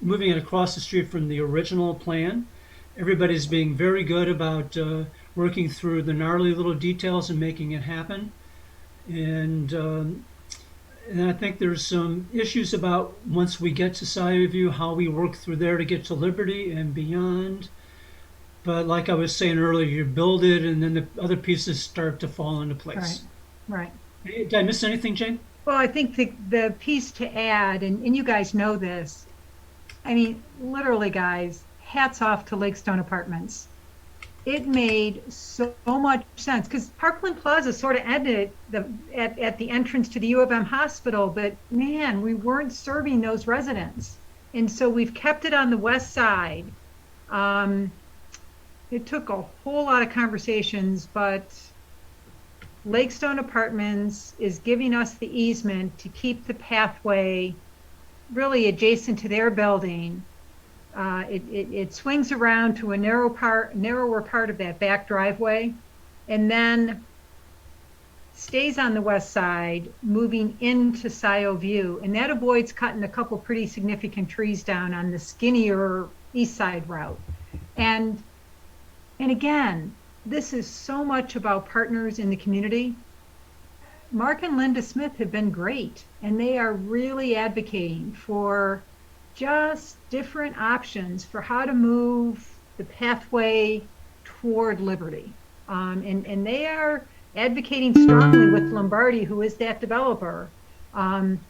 moving it across the street from the original plan. Everybody's being very good about working through the gnarly little details and making it happen. And I think there's some issues about, once we get to Scio View, how we work through there to get to Liberty and beyond. But like I was saying earlier, you build it and then the other pieces start to fall into place. Right. Did I miss anything, Jane? Well, I think the piece to add, and you guys know this, I mean, literally, guys, hats off to Lakestone Apartments. It made so much sense because Parkland Plaza sort of ended at the entrance to the U of M hospital, but man, we weren't serving those residents. And so we've kept it on the west side. It took a whole lot of conversations, but Lakestone Apartments is giving us the easement to keep the pathway really adjacent to their building. It swings around to a narrower part of that back driveway, and then stays on the west side, moving into Scio View, and that avoids cutting a couple pretty significant trees down on the skinnier east side route. And again, this is so much about partners in the community. Mark and Linda Smith have been great, and they are really advocating for just different options for how to move the pathway toward Liberty. And they are advocating strongly with Lombardi, who is that developer, on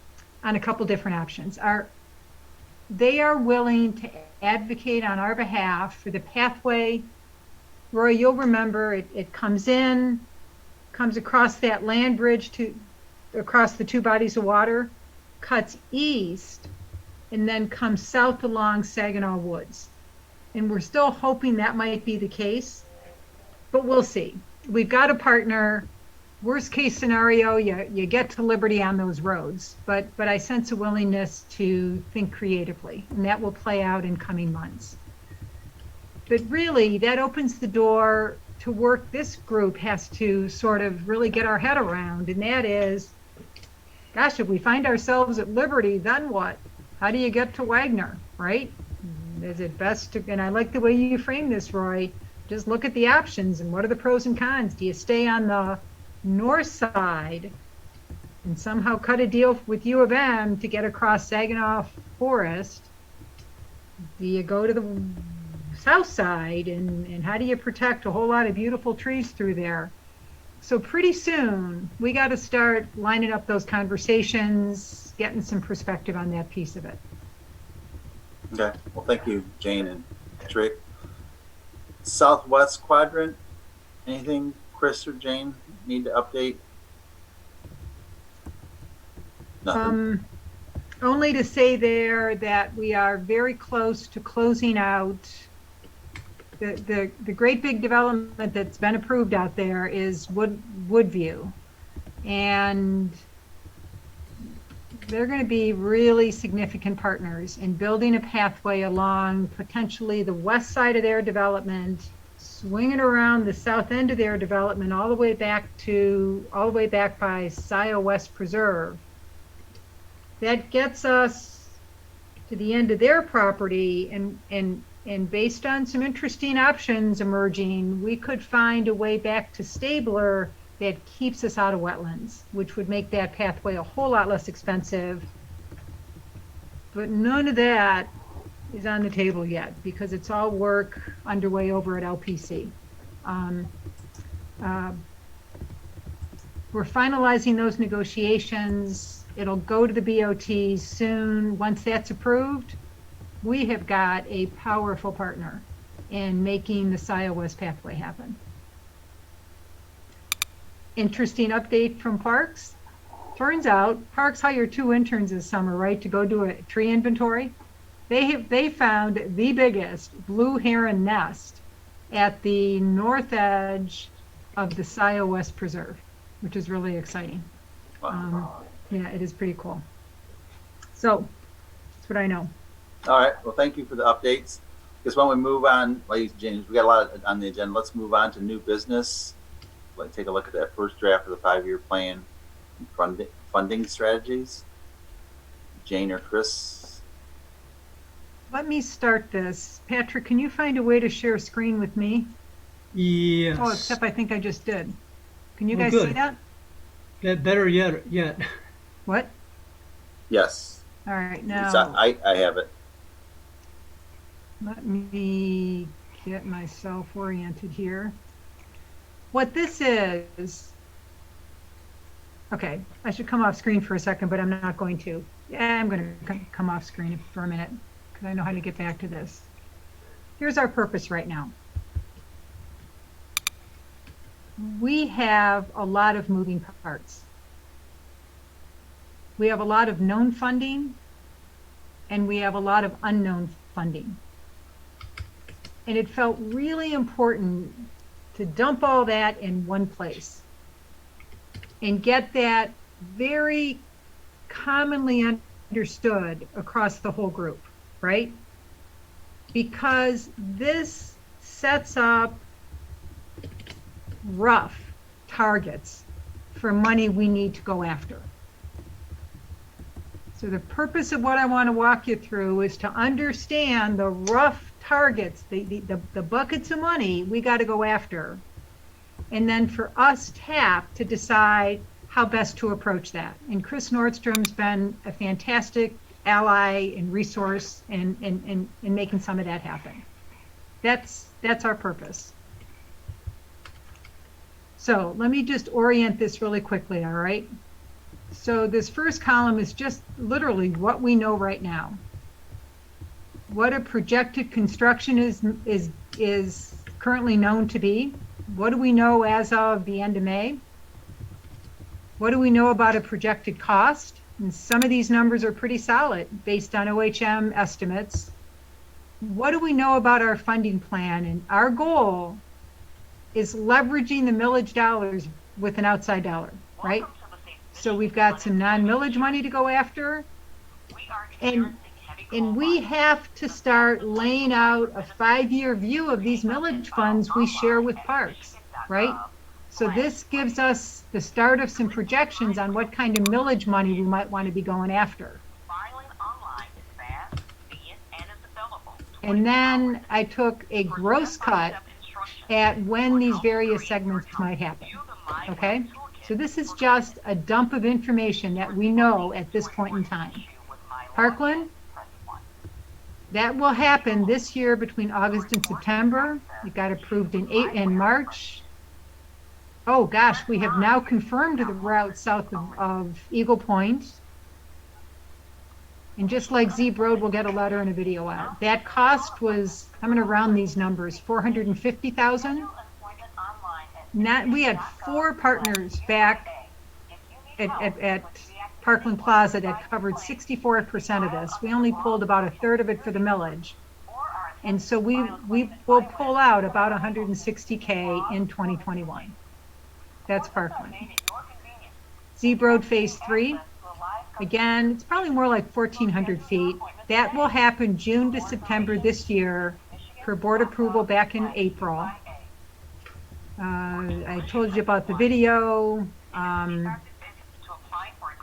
a couple different options. They are willing to advocate on our behalf for the pathway. Roy, you'll remember it comes across that land bridge across the two bodies of water, cuts east, and then comes south along Saginaw Woods. And we're still hoping that might be the case, but we'll see. We've got a partner. Worst case scenario, you get to Liberty on those roads, but I sense a willingness to think creatively, and that will play out in coming months. But really, that opens the door to work this group has to sort of really get our head around, and that is, gosh, if we find ourselves at Liberty, then what? How do you get to Wagner, right? Is it best to, and I like the way you frame this, Roy, just look at the options and what are the pros and cons? Do you stay on the north side and somehow cut a deal with U of M to get across Saginaw Forest? Do you go to the south side and how do you protect a whole lot of beautiful trees through there? So pretty soon we got to start lining up those conversations, getting some perspective on that piece of it. Okay. Well, thank you, Jane and Trick. Southwest quadrant. Anything Chris or Jane need to update? Nothing. Only to say there that we are very close to closing out the great big development that's been approved out there is Woodview. And they're going to be really significant partners in building a pathway along potentially the west side of their development, swinging around the south end of their development all the way back by Scio West Preserve. That gets us to the end of their property, and based on some interesting options emerging, we could find a way back to Stabler that keeps us out of wetlands, which would make that pathway a whole lot less expensive. But none of that is on the table yet because it's all work underway over at LPC. We're finalizing those negotiations. It'll go to the BOT soon. Once that's approved, we have got a powerful partner in making the Scio West pathway happen. Interesting update from Parks. Turns out Parks hired 2 interns this summer, right, to go do a tree inventory. They found the biggest blue heron nest at the north edge of the Scio West Preserve, which is really exciting. Yeah, it is pretty cool. So that's what I know. All right. Well, thank you for the updates. Because when we move on, ladies and gentlemen, we got a lot on the agenda. Let's move on to new business. Let's take a look at that first draft of the 5-year plan and funding strategies. Jane or Chris? Let me start this. Patrick, can you find a way to share a screen with me? Yes. Oh, except I think I just did. Can you guys good. see that? Better yet. What? Yes. All right, now I have it. let me get myself oriented here. What this is, okay, I should come off screen for a second, but I'm not going to. Yeah, I'm going to come off screen for a minute because I know how to get back to this. Here's our purpose right now. We have a lot of moving parts. We have a lot of known funding, and we have a lot of unknown funding. And it felt really important to dump all that in one place and get that very commonly understood across the whole group, right? Because this sets up rough targets for money we need to go after. So the purpose of what I want to walk you through is to understand the rough targets, the buckets of money we got to go after. And then for us, TAP, to decide how best to approach that. And Chris Nordstrom's been a fantastic ally and resource in making some of that happen. That's our purpose. So let me just orient this really quickly, all right? So this first column is just literally what we know right now. What a projected construction is currently known to be. What do we know as of the end of May? What do we know about a projected cost? And some of these numbers are pretty solid based on OHM estimates. what do we know about our funding plan? And our goal is leveraging the millage dollars with an outside dollar, right? So we've got some non-millage money to go after. And we have to start laying out a 5-year view of these millage funds we share with parks, right? So this gives us the start of some projections on what kind of millage money we might want to be going after. And then I took a gross cut at when these various segments might happen, okay? So this is just a dump of information that we know at this point in time. Parkland, that will happen this year between August and September. It got approved in March. Oh gosh, we have now confirmed the route south of Eagle Point. And just like Zeeb Road, we'll get a letter and a video out. That cost was, I'm going to round these numbers, $450,000. We had 4 partners back at Parkland Plaza that covered 64% of this. We only pulled about 1/3 of it for the millage. And so we will pull out about $160K in 2021. That's Parkland. Zeeb Road Phase 3. Again, it's probably more like 1,400 feet. That will happen June to September this year for board approval back in April. I told you about the video.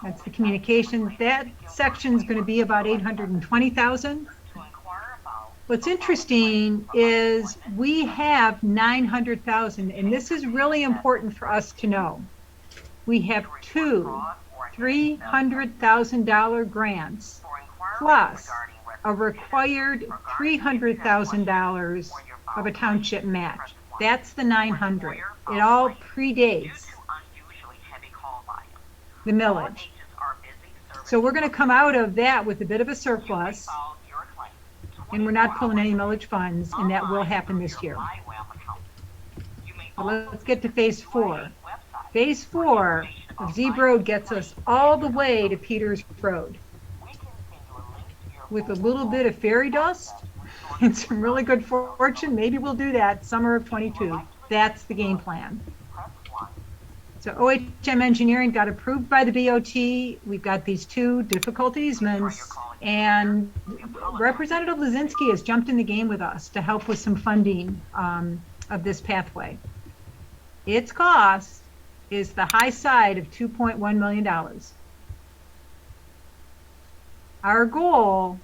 That's the communication. That section is going to be about 820,000. What's interesting is we have 900,000, and this is really important for us to know. We have 2 $300,000 grants plus a required $300,000 of a township match. That's the 900. It all predates the millage. So we're going to come out of that with a bit of a surplus, and we're not pulling any millage funds, and that will happen this year. So let's get to phase 4. Phase 4 of Zeeb Road gets us all the way to Peters Road. With a little bit of fairy dust and some really good fortune, maybe we'll do that summer of 22. That's the game plan. So OHM engineering got approved by the BOT. We've got these 2 difficult easements, and Representative Lizinski has jumped in the game with us to help with some funding of this pathway. Its cost is the high side of $2.1 million. Our goal,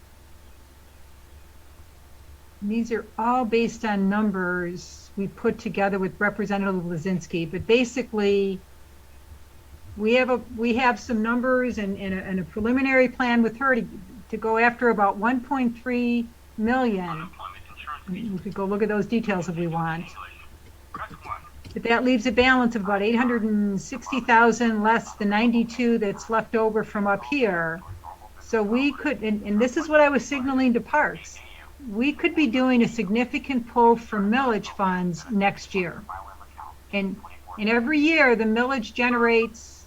and these are all based on numbers we put together with Representative Lizinski, but basically we have some numbers and a preliminary plan with her to go after about 1.3 million. We could go look at those details if we want. But that leaves a balance of about 860,000 less the 92 that's left over from up here. So we could, and this is what I was signaling to parks, we could be doing a significant pull from millage funds next year. And every year the millage generates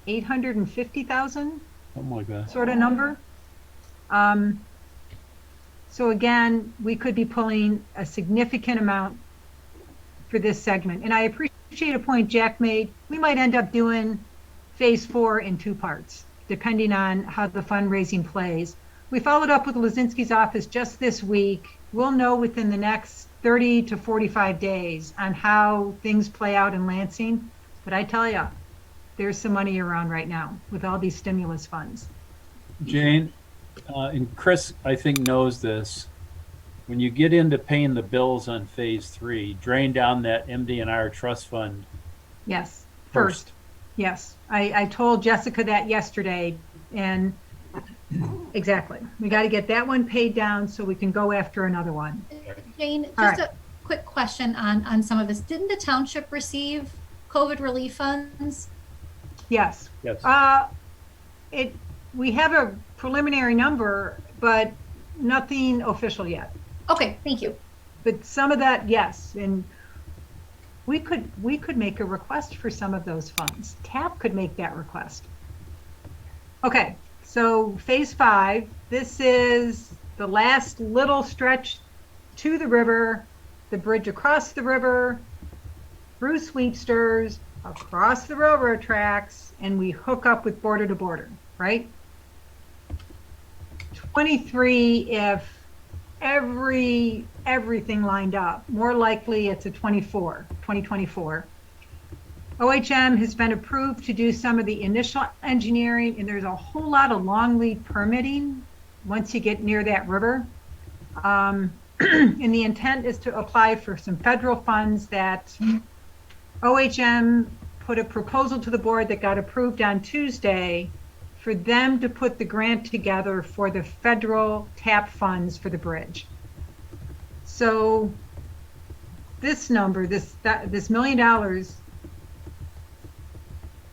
850,000 sort of number. So again, we could be pulling a significant amount for this segment. And I appreciate a point Jack made. We might end up doing phase 4 in 2 parts, depending on how the fundraising plays. We followed up with Lizinski's office just this week. We'll know within the next 30 to 45 days on how things play out in Lansing. But I tell you, there's some money around right now with all these stimulus funds. Jane, and Chris, I think, knows this. When you get into paying the bills on phase 3, drain down that MD&R trust fund. Yes, first. Yes, I told Jessica that yesterday, and exactly. We got to get that one paid down so we can go after another one. Jane, just a quick question on some of this. Didn't the township receive COVID relief funds? Yes. Yes. We have a preliminary number, but nothing official yet. Okay, thank you. But some of that, yes, and we could make a request for some of those funds. TAP could make that request. Okay, So phase 5, this is the last little stretch to the river, the bridge across the river, through Sweepsters, across the railroad tracks, and we hook up with border to border, right? 23, if everything lined up, more likely it's a 2024. OHM has been approved to do some of the initial engineering, and there's a whole lot of long lead permitting once you get near that river. And the intent is to apply for some federal funds that OHM put a proposal to the board that got approved on Tuesday for them to put the grant together for the federal TAP funds for the bridge. So this number, this $1 million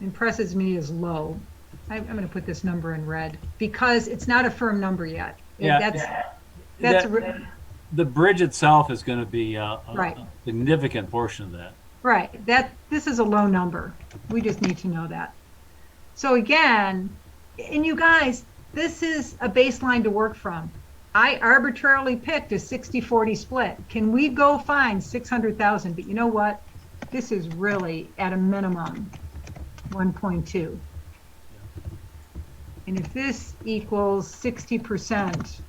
impresses me as low. I'm going to put this number in red because it's not a firm number yet. Yeah, the bridge itself is going to be right. a significant portion of that. Right. This is a low number. We just need to know that. So again, and you guys, this is a baseline to work from. I arbitrarily picked a 60-40 split. Can we go find 600,000? But you know what? This is really at a minimum 1.2. And if this equals 60%,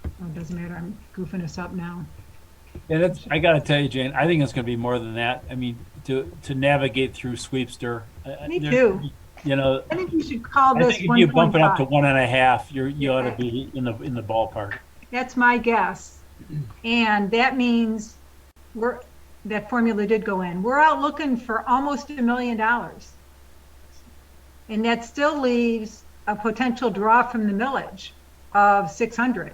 oh, it doesn't matter. I'm goofing us up now. And I got to tell you, Jane, I think it's going to be more than that. I mean, to navigate through Sweepster. Me too. You know, I think you should call I this think if you bump it up to 1.5. 1.5, you ought to be in the ballpark. That's my guess. And that means that formula did go in. We're out looking for almost $1 million. And that still leaves a potential draw from the millage of 600.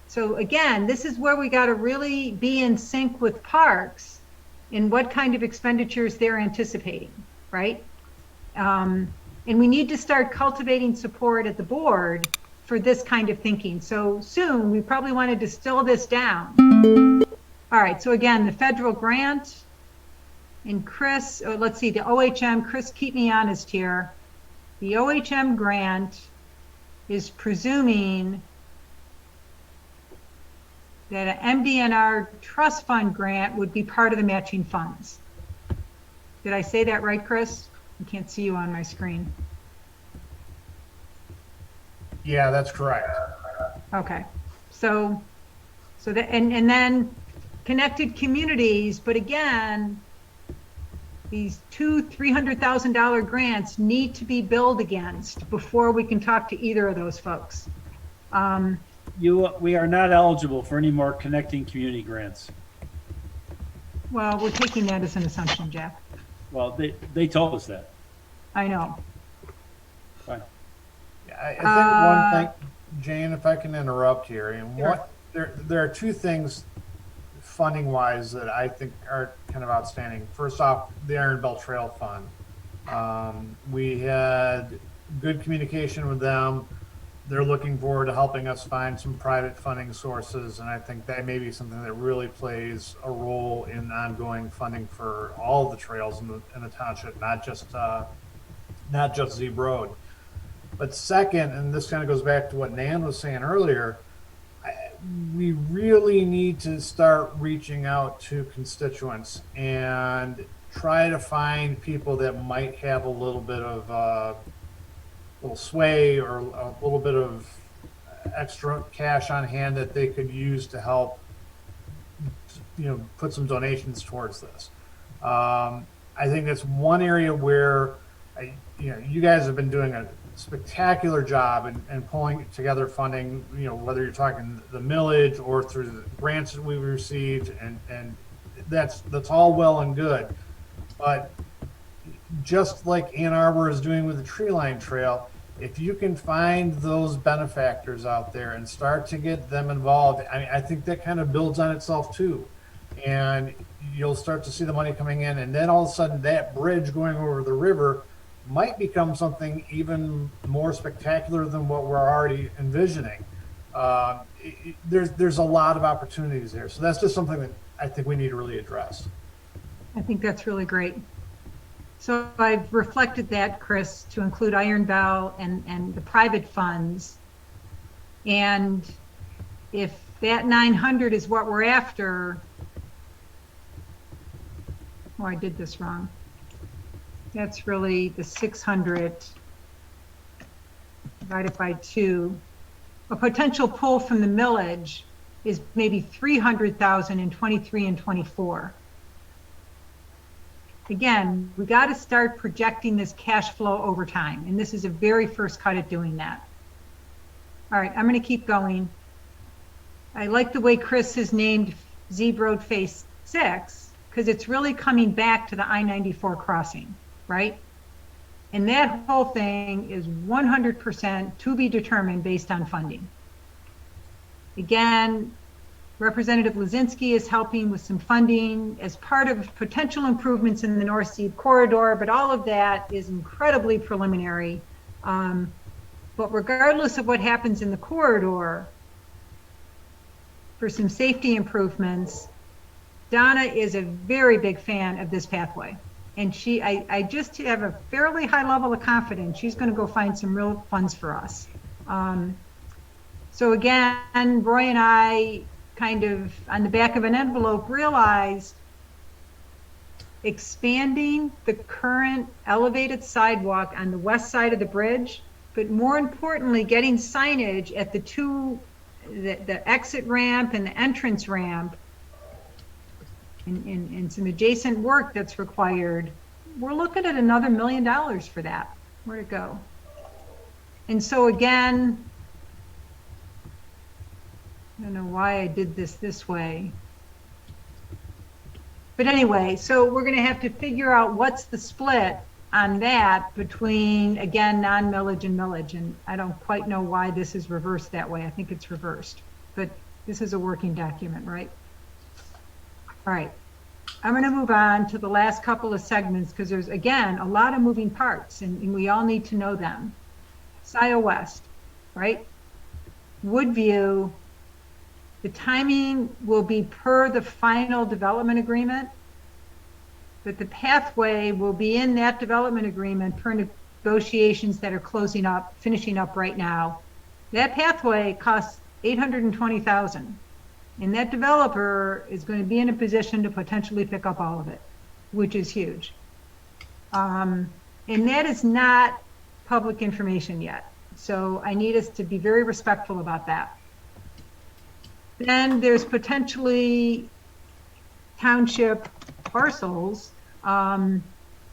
So again, this is where we got to really be in sync with parks in what kind of expenditures they're anticipating, right? And we need to start cultivating support at the board for this kind of thinking. So soon, we probably want to distill this down. All right, so again, the federal grant, and Chris, let's see, the OHM, Chris, keep me honest here. The OHM grant is presuming that an MDNR trust fund grant would be part of the matching funds. Did I say that right, Chris? I can't see you on my screen. Yeah, that's correct. Okay, so that, and then connected communities, but again, these $200,000-300,000 grants need to be billed against before we can talk to either of those folks. We are not eligible for any more connecting community grants. Well, we're taking that as an assumption, Jack. Well, they told us that. I know. Fine. Yeah, I think one thing, Jane, if I can interrupt here, and Sure. there are two things funding wise that I think are kind of outstanding. First off, the Iron Belt Trail Fund. We had good communication with them. They're looking forward to helping us find some private funding sources, and I think that may be something that really plays a role in ongoing funding for all of the trails in the township, not just Zeeb Road. But second, and this kind of goes back to what Nan was saying earlier, we really need to start reaching out to constituents and try to find people that might have a little bit of little sway or a little bit of extra cash on hand that they could use to help, put some donations towards this. I think that's one area where, you guys have been doing a spectacular job in pulling together funding, whether you're talking the millage or through the grants that we've received, and that's all well and good. But just like Ann Arbor is doing with the TREELINE Trail, if you can find those benefactors out there and start to get them involved, I think that kind of builds on itself too. And you'll start to see the money coming in, and then all of a sudden that bridge going over the river might become something even more spectacular than what we're already envisioning. There's a lot of opportunities there. So that's just something that I think we need to really address. I think that's really great. So I've reflected that, Chris, to include Iron Bell and the private funds. And if that 900 is what we're after, oh, I did this wrong. That's really the 600 divided by 2. A potential pull from the millage is maybe 300,000 in 23 and 24. Again, we got to start projecting this cash flow over time. And this is a very first cut at doing that. All right, I'm going to keep going. I like the way Chris has named Zeeb Road Phase 6, because it's really coming back to the I-94 crossing, right? And that whole thing is 100% to be determined based on funding. Again, Representative Lazinski is helping with some funding as part of potential improvements in the North Zeeb corridor, but all of that is incredibly preliminary. But regardless of what happens in the corridor, for some safety improvements, Donna is a very big fan of this pathway. And I just have a fairly high level of confidence she's going to go find some real funds for us. So again, Roy and I kind of on the back of an envelope realized expanding the current elevated sidewalk on the west side of the bridge, but more importantly, getting signage at the exit ramp and the entrance ramp and some adjacent work that's required. We're looking at another $1 million for that. Where'd it go? And so again, I don't know why I did this way. But anyway, so we're going to have to figure out what's the split on that between, again, non-millage and millage. And I don't quite know why this is reversed that way. I think it's reversed. But this is a working document, right? All right. I'm going to move on to the last couple of segments because there's, again, a lot of moving parts and we all need to know them. Scio West, right? Woodview. The timing will be per the final development agreement, but the pathway will be in that development agreement per negotiations that are finishing up right now. That pathway costs $820,000, and that developer is going to be in a position to potentially pick up all of it, which is huge. And that is not public information yet, so I need us to be very respectful about that. Then there's potentially township parcels, and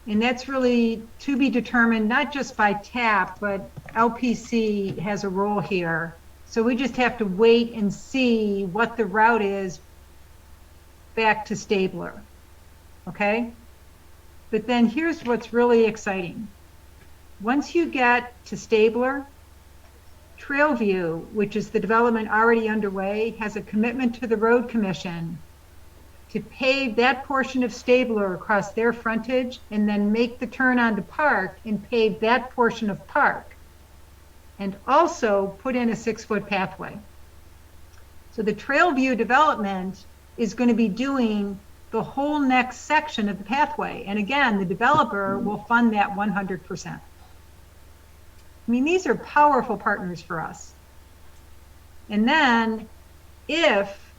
that's really to be determined not just by TAP, but LPC has a role here. So we just have to wait and see what the route is back to Stabler, okay? But then here's what's really exciting. Once you get to Stabler, Trailview, which is the development already underway, has a commitment to the road commission to pave that portion of Stabler across their frontage and then make the turn onto Park and pave that portion of Park and also put in a 6-foot pathway. So the Trailview development is going to be doing the whole next section of the pathway. And again, the developer will fund that 100%. I mean, these are powerful partners for us. And then if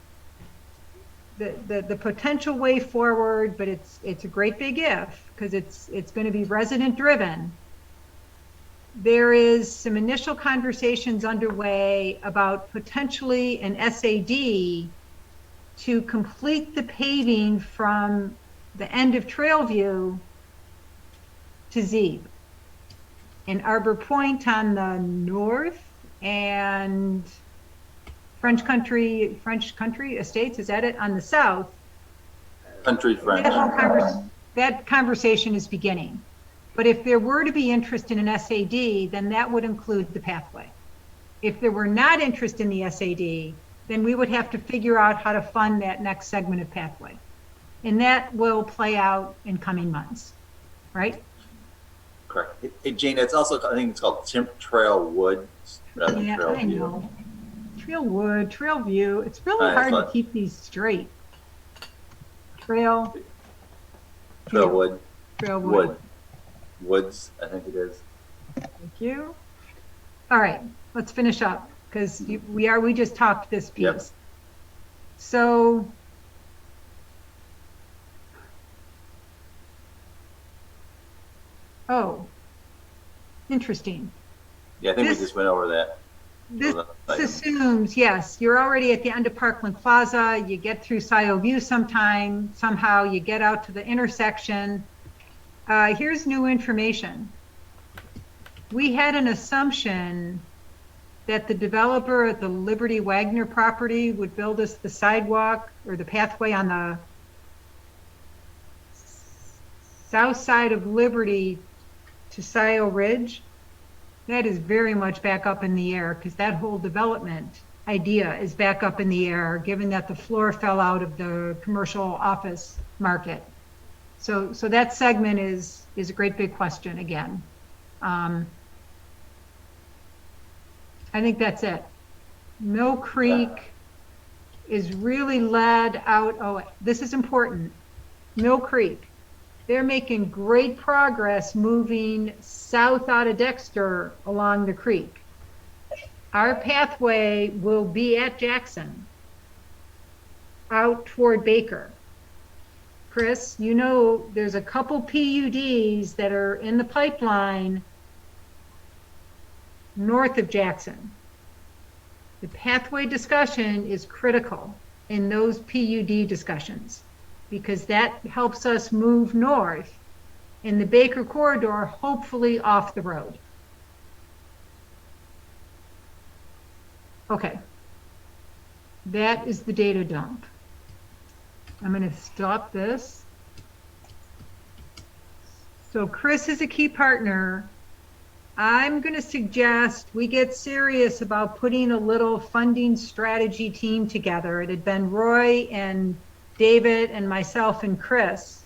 the potential way forward, but it's a great big if, because it's going to be resident driven, there is some initial conversations underway about potentially an SAD to complete the paving from the end of Trailview to Zeeb. And Arbor Point on the north and French Country Estates, is that it, on the south? Country French. That conversation is beginning. But if there were to be interest in an SAD, then that would include the pathway. If there were not interest in the SAD, then we would have to figure out how to fund that next segment of pathway. And that will play out in coming months, right? Correct. Hey, Jane, it's also, I think it's called Trail Wood rather than Yeah, Trail I View. know. Trailwood, Trailview. It's really hard to keep these straight. Trail Trailwood. Trailwood. Wood. Woods, I think it is. Thank you. All right, let's finish up because we just talked this piece. Yep. So oh, interesting. Yeah, I think This- we just went over that. This Item. assumes, yes, you're already at the end of Parkland Plaza, you get through Scio View somehow you get out to the intersection. Here's new information. We had an assumption that the developer at the Liberty Wagner property would build us the sidewalk or the pathway on the south side of Liberty to Scio Ridge. That is very much back up in the air because that whole development idea is back up in the air, given that the floor fell out of the commercial office market. So that segment is a great big question again. I think that's it. Mill Creek is really led out. Oh, this is important. Mill Creek. They're making great progress moving south out of Dexter along the creek. Our pathway will be at Jackson, out toward Baker. Chris, you know there's a couple PUDs that are in the pipeline north of Jackson. The pathway discussion is critical in those PUD discussions, because that helps us move north in the Baker corridor, hopefully off the road. Okay. That is the data dump. I'm going to stop this. So Chris is a key partner. I'm going to suggest we get serious about putting a little funding strategy team together. It had been Roy and David and myself and Chris,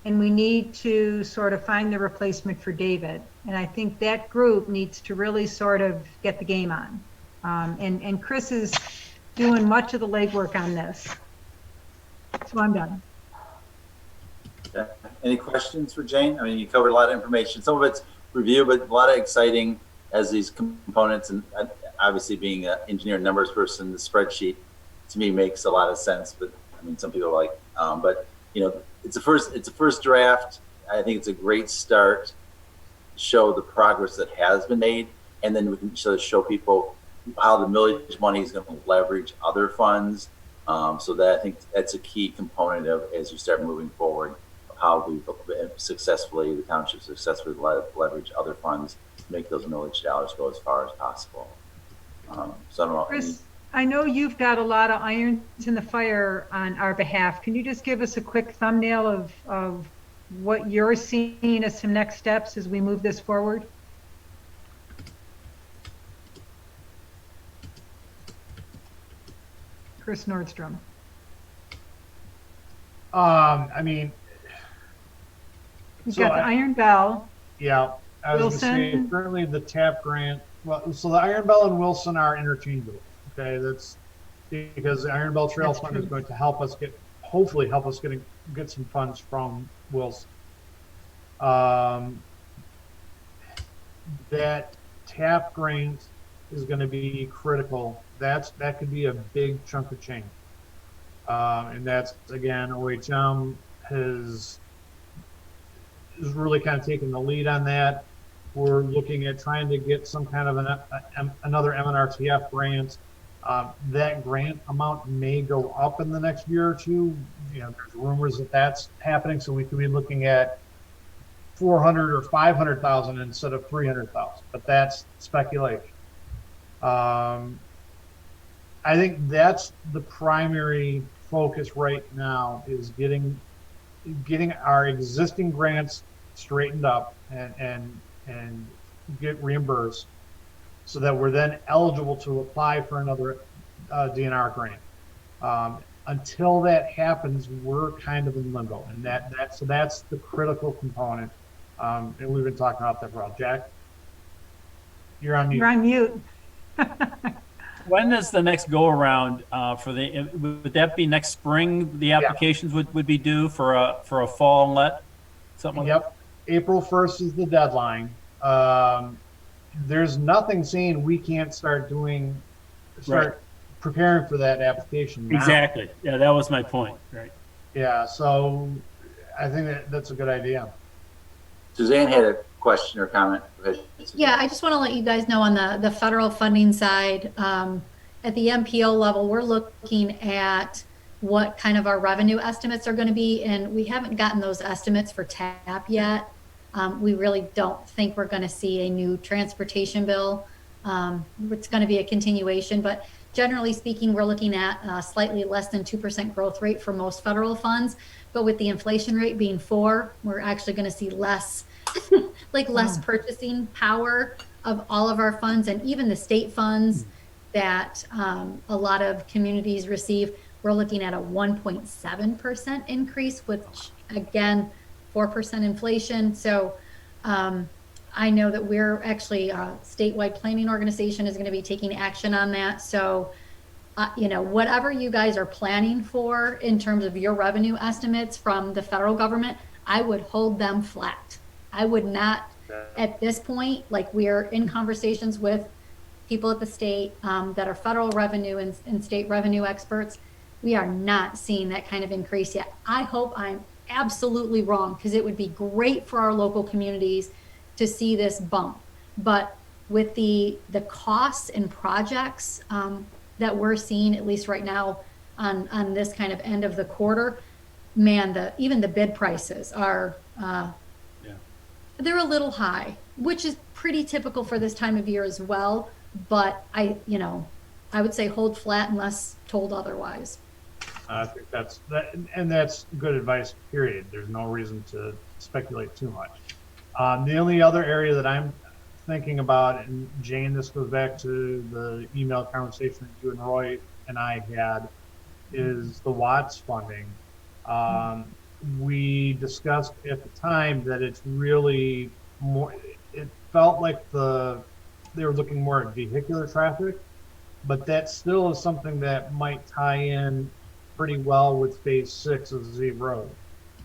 and we need to sort of find the replacement for David. And I think that group needs to really sort of get the game on. And Chris is doing much of the legwork on this. So I'm done. Okay. Any questions for Jane? I mean, you covered a lot of information. Some of it's review, but a lot of exciting as these components, and obviously being an engineer numbers person, the spreadsheet to me makes a lot of sense. But I mean, some people like, but you know, it's a first draft. I think it's a great start to show the progress that has been made, and then we can show people how the millage money is going to leverage other funds. So that I think that's a key component of as you start moving forward, of how we successfully, the township successfully leverage other funds to make those millage dollars go as far as possible. So I don't know. Chris, I know you've got a lot of irons in the fire on our behalf. Can you just give us a quick thumbnail of what you're seeing as some next steps as we move this forward? Chris Nordstrom. I mean, You've So got the I- Iron Bell. yeah, I was Wilson? gonna say, currently the TAP grant, well, so the Iron Bell and Wilson are interchangeable, okay? That's because the Iron Bell Trail That's Fund true. is going to help us hopefully help us get some funds from Wilson. That TAP grant is gonna be critical. That could be a big chunk of change. And that's, again, OHM is really kind of taking the lead on that. We're looking at trying to get some kind of another MNRTF grant. That grant amount may go up in the next year or two. You know, there's rumors that that's happening, so we could be looking at 400 or 500,000 instead of 300,000. But that's speculation. I think that's the primary focus right now, is getting our existing grants straightened up and get reimbursed, so that we're then eligible to apply for another DNR grant. Until that happens, we're kind of in limbo, and so that's the critical component. And we've been talking about that for a while. Jack, you're on mute. You're on mute. When is the next go around for the? Would that be next spring? The applications would be due for a fall let, something like Yep. April 1st is the deadline. There's nothing saying we can't start preparing for that application now. Exactly. Yeah, that was my point. Right. Yeah, so I think that's a good idea. Suzann had a question or comment. Go ahead, Suzann. Yeah, I just want to let you guys know on the federal funding side, at the MPO level, we're looking at what kind of our revenue estimates are going to be, and we haven't gotten those estimates for TAP yet. We really don't think we're going to see a new transportation bill. It's going to be a continuation, but generally speaking, we're looking at a slightly less than 2% growth rate for most federal funds. But with the inflation rate being 4%, we're actually going to see less, less purchasing power of all of our funds, and even the state funds that a lot of communities receive. We're looking at a 1.7% increase, which again, 4% inflation. So I know that we're actually a statewide planning organization is going to be taking action on that. So, whatever you guys are planning for in terms of your revenue estimates from the federal government, I would hold them flat. I would not, at this point, we're in conversations with people at the state that are federal revenue and state revenue experts. We are not seeing that kind of increase yet. I hope I'm absolutely wrong, because it would be great for our local communities to see this bump. But with the costs and projects that we're seeing, at least right now on this kind of end of the quarter, man, even the bid prices are they're a little high, which is pretty typical for this time of year as well. But I would say hold flat unless told otherwise. I think that's good advice, period. There's no reason to speculate too much. The only other area that I'm thinking about, and Jane, this goes back to the email conversation that you and Roy and I had, is the Watts funding. We discussed at the time that it's really more, it felt like they were looking more at vehicular traffic, but that still is something that might tie in pretty well with phase 6 of Zeeb Road.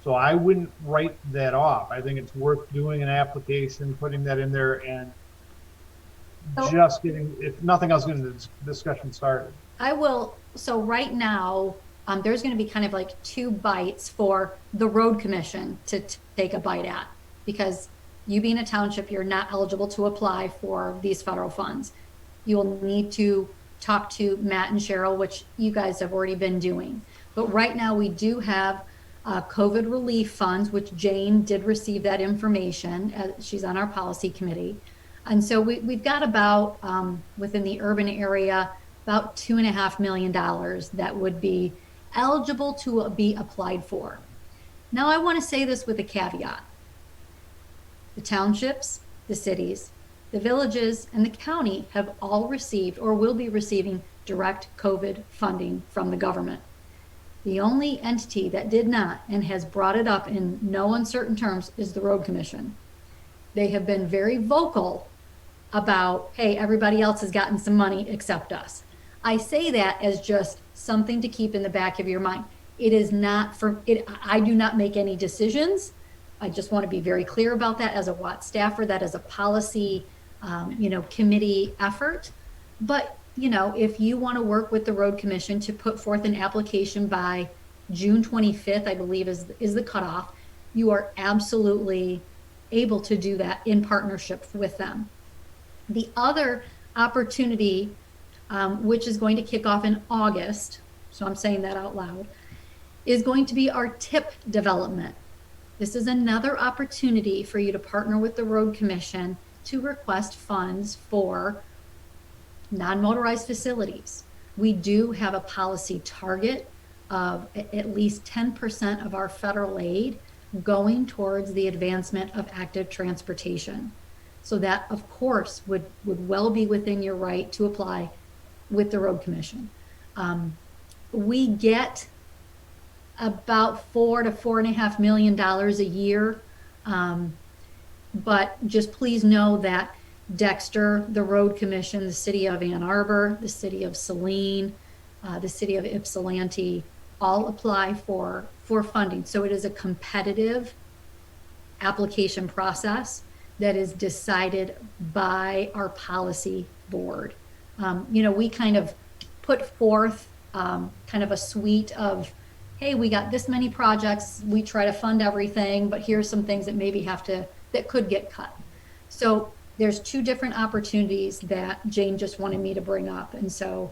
So I wouldn't write that off. I think it's worth doing an application, putting that in there, and just getting, if nothing else, getting the discussion started. I will. So right now, there's going to be kind of like 2 bites for the road commission to take a bite at, because you being a township, you're not eligible to apply for these federal funds. You will need to talk to Matt and Cheryl, which you guys have already been doing. But right now we do have COVID relief funds, which Jane did receive that information. She's on our policy committee. And so we've got about, within the urban area, about $2.5 million that would be eligible to be applied for. Now I want to say this with a caveat. The townships, the cities, the villages, and the county have all received or will be receiving direct COVID funding from the government. The only entity that did not and has brought it up in no uncertain terms is the Road Commission. They have been very vocal about, hey, everybody else has gotten some money except us. I say that as just something to keep in the back of your mind. It is not for it. I do not make any decisions. I just want to be very clear about that as a Watt staffer. That is a policy, committee effort. But, if you want to work with the Road Commission to put forth an application by June 25th, I believe is the cutoff, you are absolutely able to do that in partnership with them. The other opportunity, which is going to kick off in August, so I'm saying that out loud, is going to be our TIP development. This is another opportunity for you to partner with the Road Commission to request funds for non-motorized facilities. We do have a policy target of at least 10% of our federal aid going towards the advancement of active transportation. So that, of course, would well be within your right to apply with the Road Commission. We get about $4 to $4.5 million a year. But just please know that Dexter, the Road Commission, the City of Ann Arbor, the City of Saline, the City of Ypsilanti all apply for funding. So it is a competitive application process that is decided by our policy board. We kind of put forth kind of a suite of, hey, we got this many projects, we try to fund everything, but here's some things that maybe that could get cut. So there's two different opportunities that Jane just wanted me to bring up. And so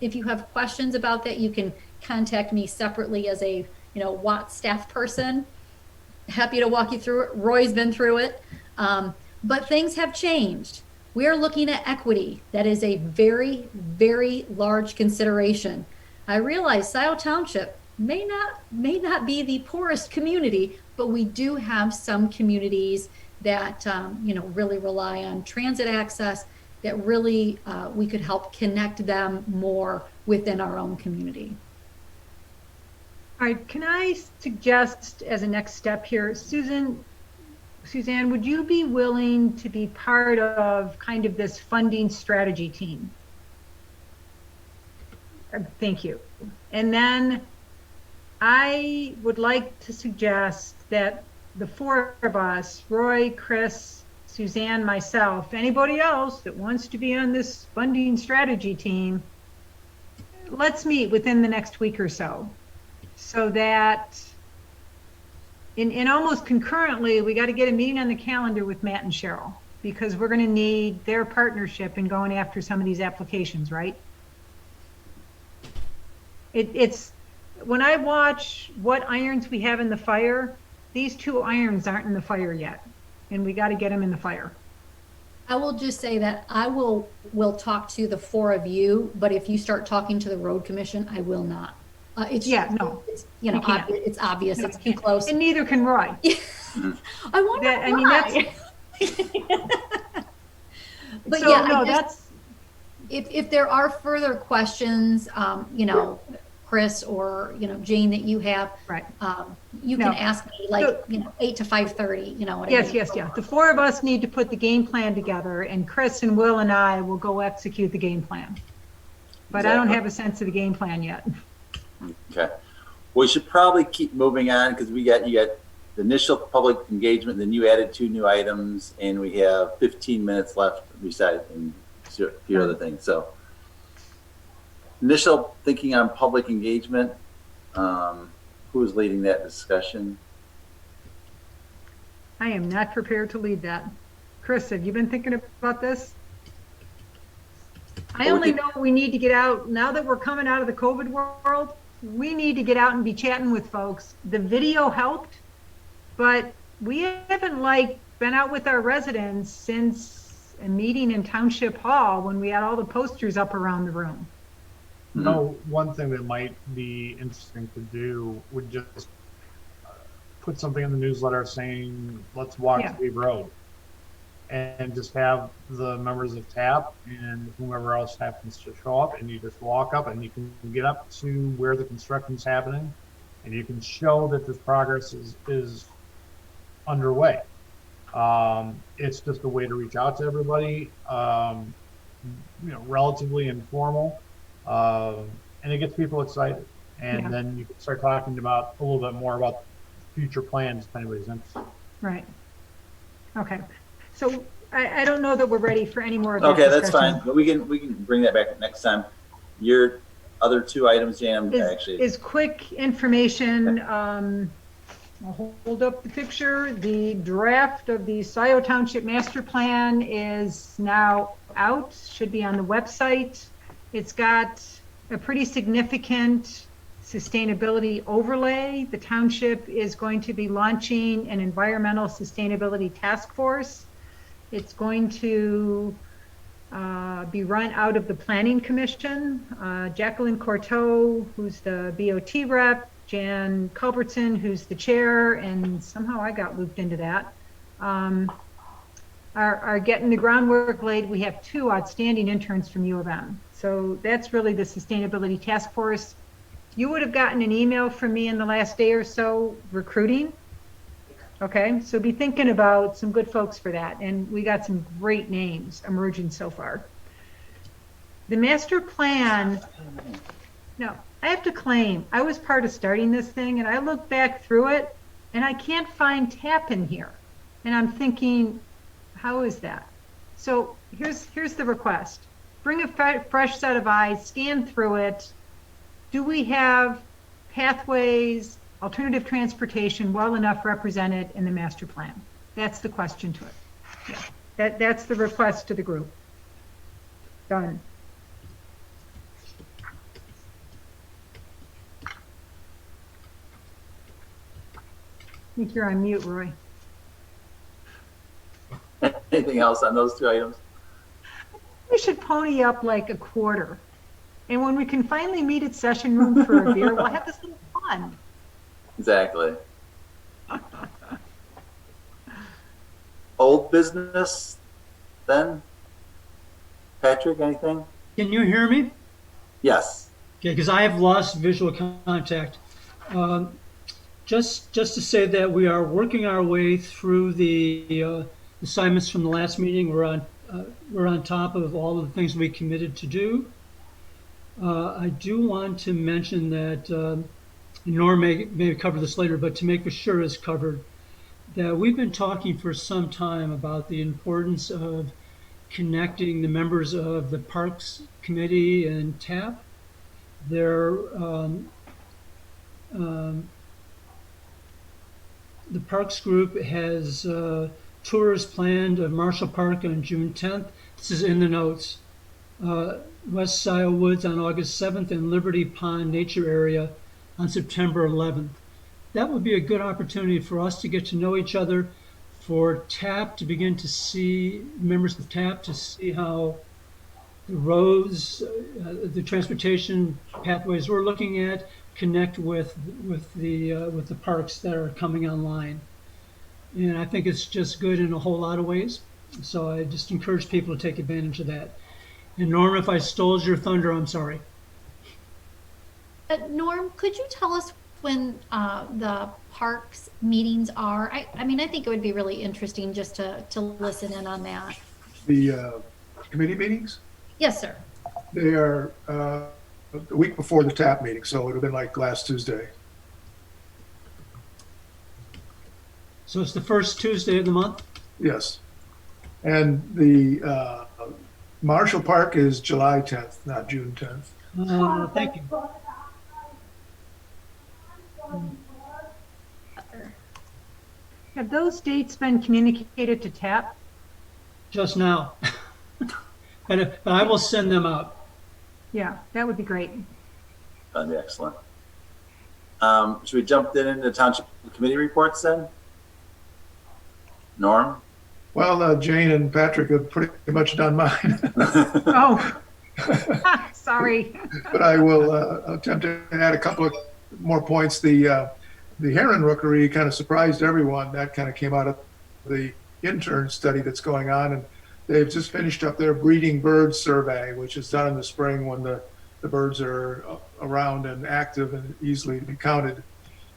if you have questions about that, you can contact me separately as a, Watt staff person. Happy to walk you through it. Roy's been through it. But things have changed. We are looking at equity. That is a very, very large consideration. I realize Scio Township may not be the poorest community, but we do have some communities that really rely on transit access, that really we could help connect them more within our own community. All right, can I suggest as a next step here, Suzann, would you be willing to be part of kind of this funding strategy team? Thank you. And then I would like to suggest that the four of us, Roy, Chris, Suzann, myself, anybody else that wants to be on this funding strategy team, let's meet within the next week or so that in almost concurrently, we got to get a meeting on the calendar with Matt and Cheryl, because we're going to need their partnership in going after some of these applications, right? It's when I watch what irons we have in the fire, these two irons aren't in the fire yet, and we got to get them in the fire. I will just say that I will talk to the four of you, but if you start talking to the road commission, I will not. It's it's obvious. No, it's too close, and neither can Roy. I wonder why. I mean, but so, yeah, no, that's if there are further questions, Chris or Jane, that you have, right? You can ask me 8 to 5:30. Yes. The four of us need to put the game plan together, and Chris and Will and I will go execute the game plan. But exactly. I don't have a sense of the game plan yet. Okay. We should probably keep moving on, because you got the initial public engagement, then you added 2 new items, and we have 15 minutes left besides and a few other things. So initial thinking on public engagement, who's leading that discussion? I am not prepared to lead that. Chris, have you been thinking about this? I only know we need to get out, now that we're coming out of the COVID world, we need to get out and be chatting with folks. The video helped, but we haven't been out with our residents since a meeting in Township Hall when we had all the posters up around the room. No, one thing that might be interesting to do would just put something in the newsletter saying, let's walk Zeeb Road. And just have the members of TAP and whomever else happens to show up, and you just walk up and you can get up to where the construction is happening, and you can show that this progress is underway. It's just a way to reach out to everybody, relatively informal, and it gets people excited. And then you can start talking about a little bit more about future plans if anybody's interested. Right. Okay. So I don't know that we're ready for any more of that. Okay, that's fine. But we can bring that back next time. Your other 2 items, Jan, is quick information. I'll hold up the picture. The draft of the Scio Township Master Plan is now out. Should be on the website. It's got a pretty significant sustainability overlay. The township is going to be launching an environmental sustainability task force. It's going to be run out of the Planning Commission. Jacqueline Courteau, who's the BOT rep, Jan Culbertson, who's the chair, and somehow I got looped into that, are getting the groundwork laid. We have 2 outstanding interns from U of M. So that's really the sustainability task force. You would have gotten an email from me in the last day or so recruiting. Okay, so be thinking about some good folks for that. And we got some great names emerging so far. The master plan, no, I have to claim, I was part of starting this thing, and I look back through it, and I can't find tap in here. And I'm thinking, how is that? So here's the request. Bring a fresh set of eyes, scan through it. Do we have pathways, alternative transportation well enough represented in the master plan? That's the question to it. Yeah. That's the request to the group. Done. I think you're on mute, Roy. Anything else on those two items? We should pony up like a quarter. And when we can finally meet at session room for a beer, we'll have this little fun. Exactly. Old business then? Patrick, anything? Can you hear me? Yes. Okay, because I have lost visual contact. Just to say that we are working our way through the assignments from the last meeting. We're on top of all of the things we committed to do. I do want to mention that Norm may cover this later, but to make for sure is covered, that we've been talking for some time about the importance of connecting the members of the Parks Committee and TAP. The Parks Group has tours planned of Marshall Park on June 10th. This is in the notes. West Scio Woods on August 7th and Liberty Pond Nature Area on September 11th. That would be a good opportunity for us to get to know each other, for TAP to begin to see, members of TAP to see how the roads, the transportation pathways we're looking at connect with the parks that are coming online. And I think it's just good in a whole lot of ways. So I just encourage people to take advantage of that. And Norm, if I stole your thunder, I'm sorry. Norm, could you tell us when the parks meetings are? I mean, I think it would be really interesting just to listen in on that. The committee meetings? Yes, sir. They are the week before the TAP meeting, so it would have been like last Tuesday. So it's the first Tuesday of the month? Yes. And the Marshall Park is July 10th, not June 10th. Thank you. Have those dates been communicated to TAP? Just now. But I will send them out. Yeah, that would be great. That'd be excellent. Should we jump then into Township Committee reports then? Norm? Well, Jane and Patrick have pretty much done mine. Oh, sorry. But I will attempt to add a couple of more points. The heron rookery kind of surprised everyone. That kind of came out of the intern study that's going on, and they've just finished up their breeding bird survey, which is done in the spring when the birds are around and active and easily to be counted.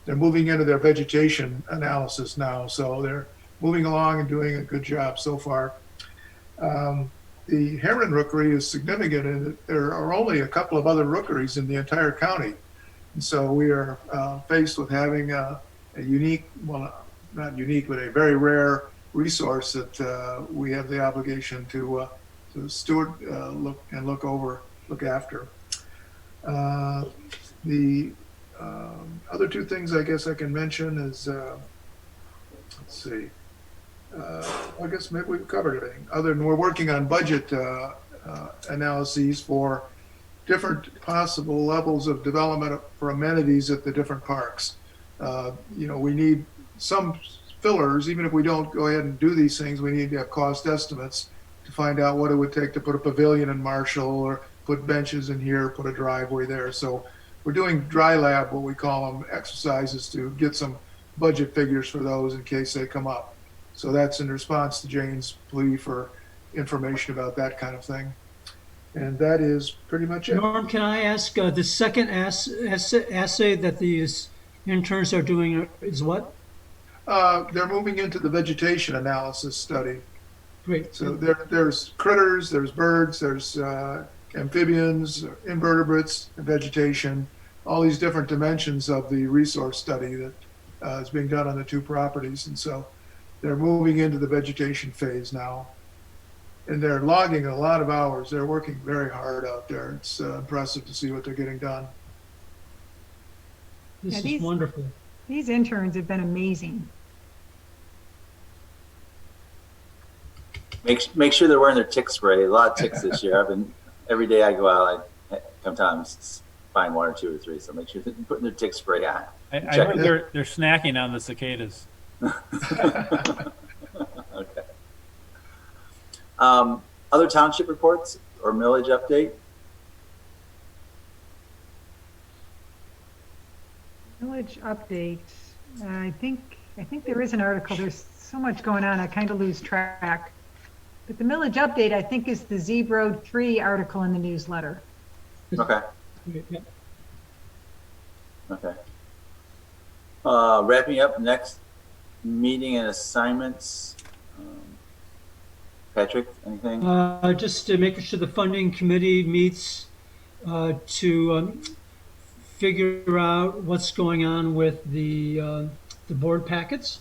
They're moving into their vegetation analysis now, so they're moving along and doing a good job so far. The heron rookery is significant in that there are only a couple of other rookeries in the entire county. And so we are faced with having a unique, well, not unique, but a very rare resource that we have the obligation to steward, look after. The other two things I guess I can mention is, let's see, I guess maybe we've covered everything. Other than we're working on budget analyses for different possible levels of development for amenities at the different parks. We need some fillers. Even if we don't go ahead and do these things, we need to have cost estimates to find out what it would take to put a pavilion in Marshall or put benches in here, put a driveway there. So we're doing dry lab, what we call them, exercises to get some budget figures for those in case they come up. So that's in response to Jane's plea for information about that kind of thing. And that is pretty much it. Norm, can I ask, the second assay that these interns are doing is what? They're moving into the vegetation analysis study. Great. So there's critters, there's birds, there's amphibians, invertebrates, vegetation, all these different dimensions of the resource study that is being done on the two properties. And so they're moving into the vegetation phase now. And they're logging a lot of hours. They're working very hard out there. It's impressive to see what they're getting done. This Yeah, is these- wonderful. These interns have been amazing. Make sure they're wearing their tick spray. A lot of ticks this year. Every day I go out, I sometimes find one or two or three. So make sure they're putting their tick spray on. I Check heard it. they're snacking on the cicadas. Okay. Other township reports or millage update? Village update. I think there is an article. There's so much going on. I kind of lose track. But the millage update, I think, is the Zeeb Road 3 article in the newsletter. Okay. Yep. Okay. Wrapping up, next meeting and assignments. Patrick, anything? Just making sure the funding committee meets to figure out what's going on with the board packets,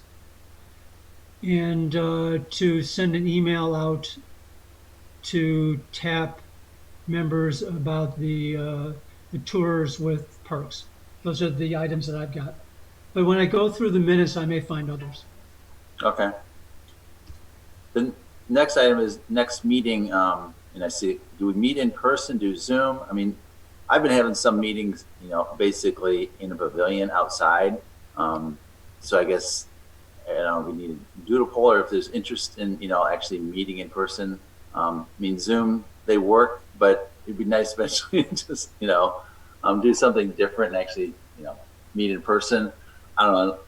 and to send an email out to tap members about the tours with parks. Those are the items that I've got. But when I go through the minutes, I may find others. Okay. The next item is next meeting, and I see, do we meet in person, do Zoom? I mean, I've been having some meetings, basically in a pavilion outside. So I guess, I don't know, we need a doodle poll, or if there's interest in, actually meeting in person. I mean, Zoom, they work, but it'd be nice eventually to just, do something different and actually, meet in person. I don't know.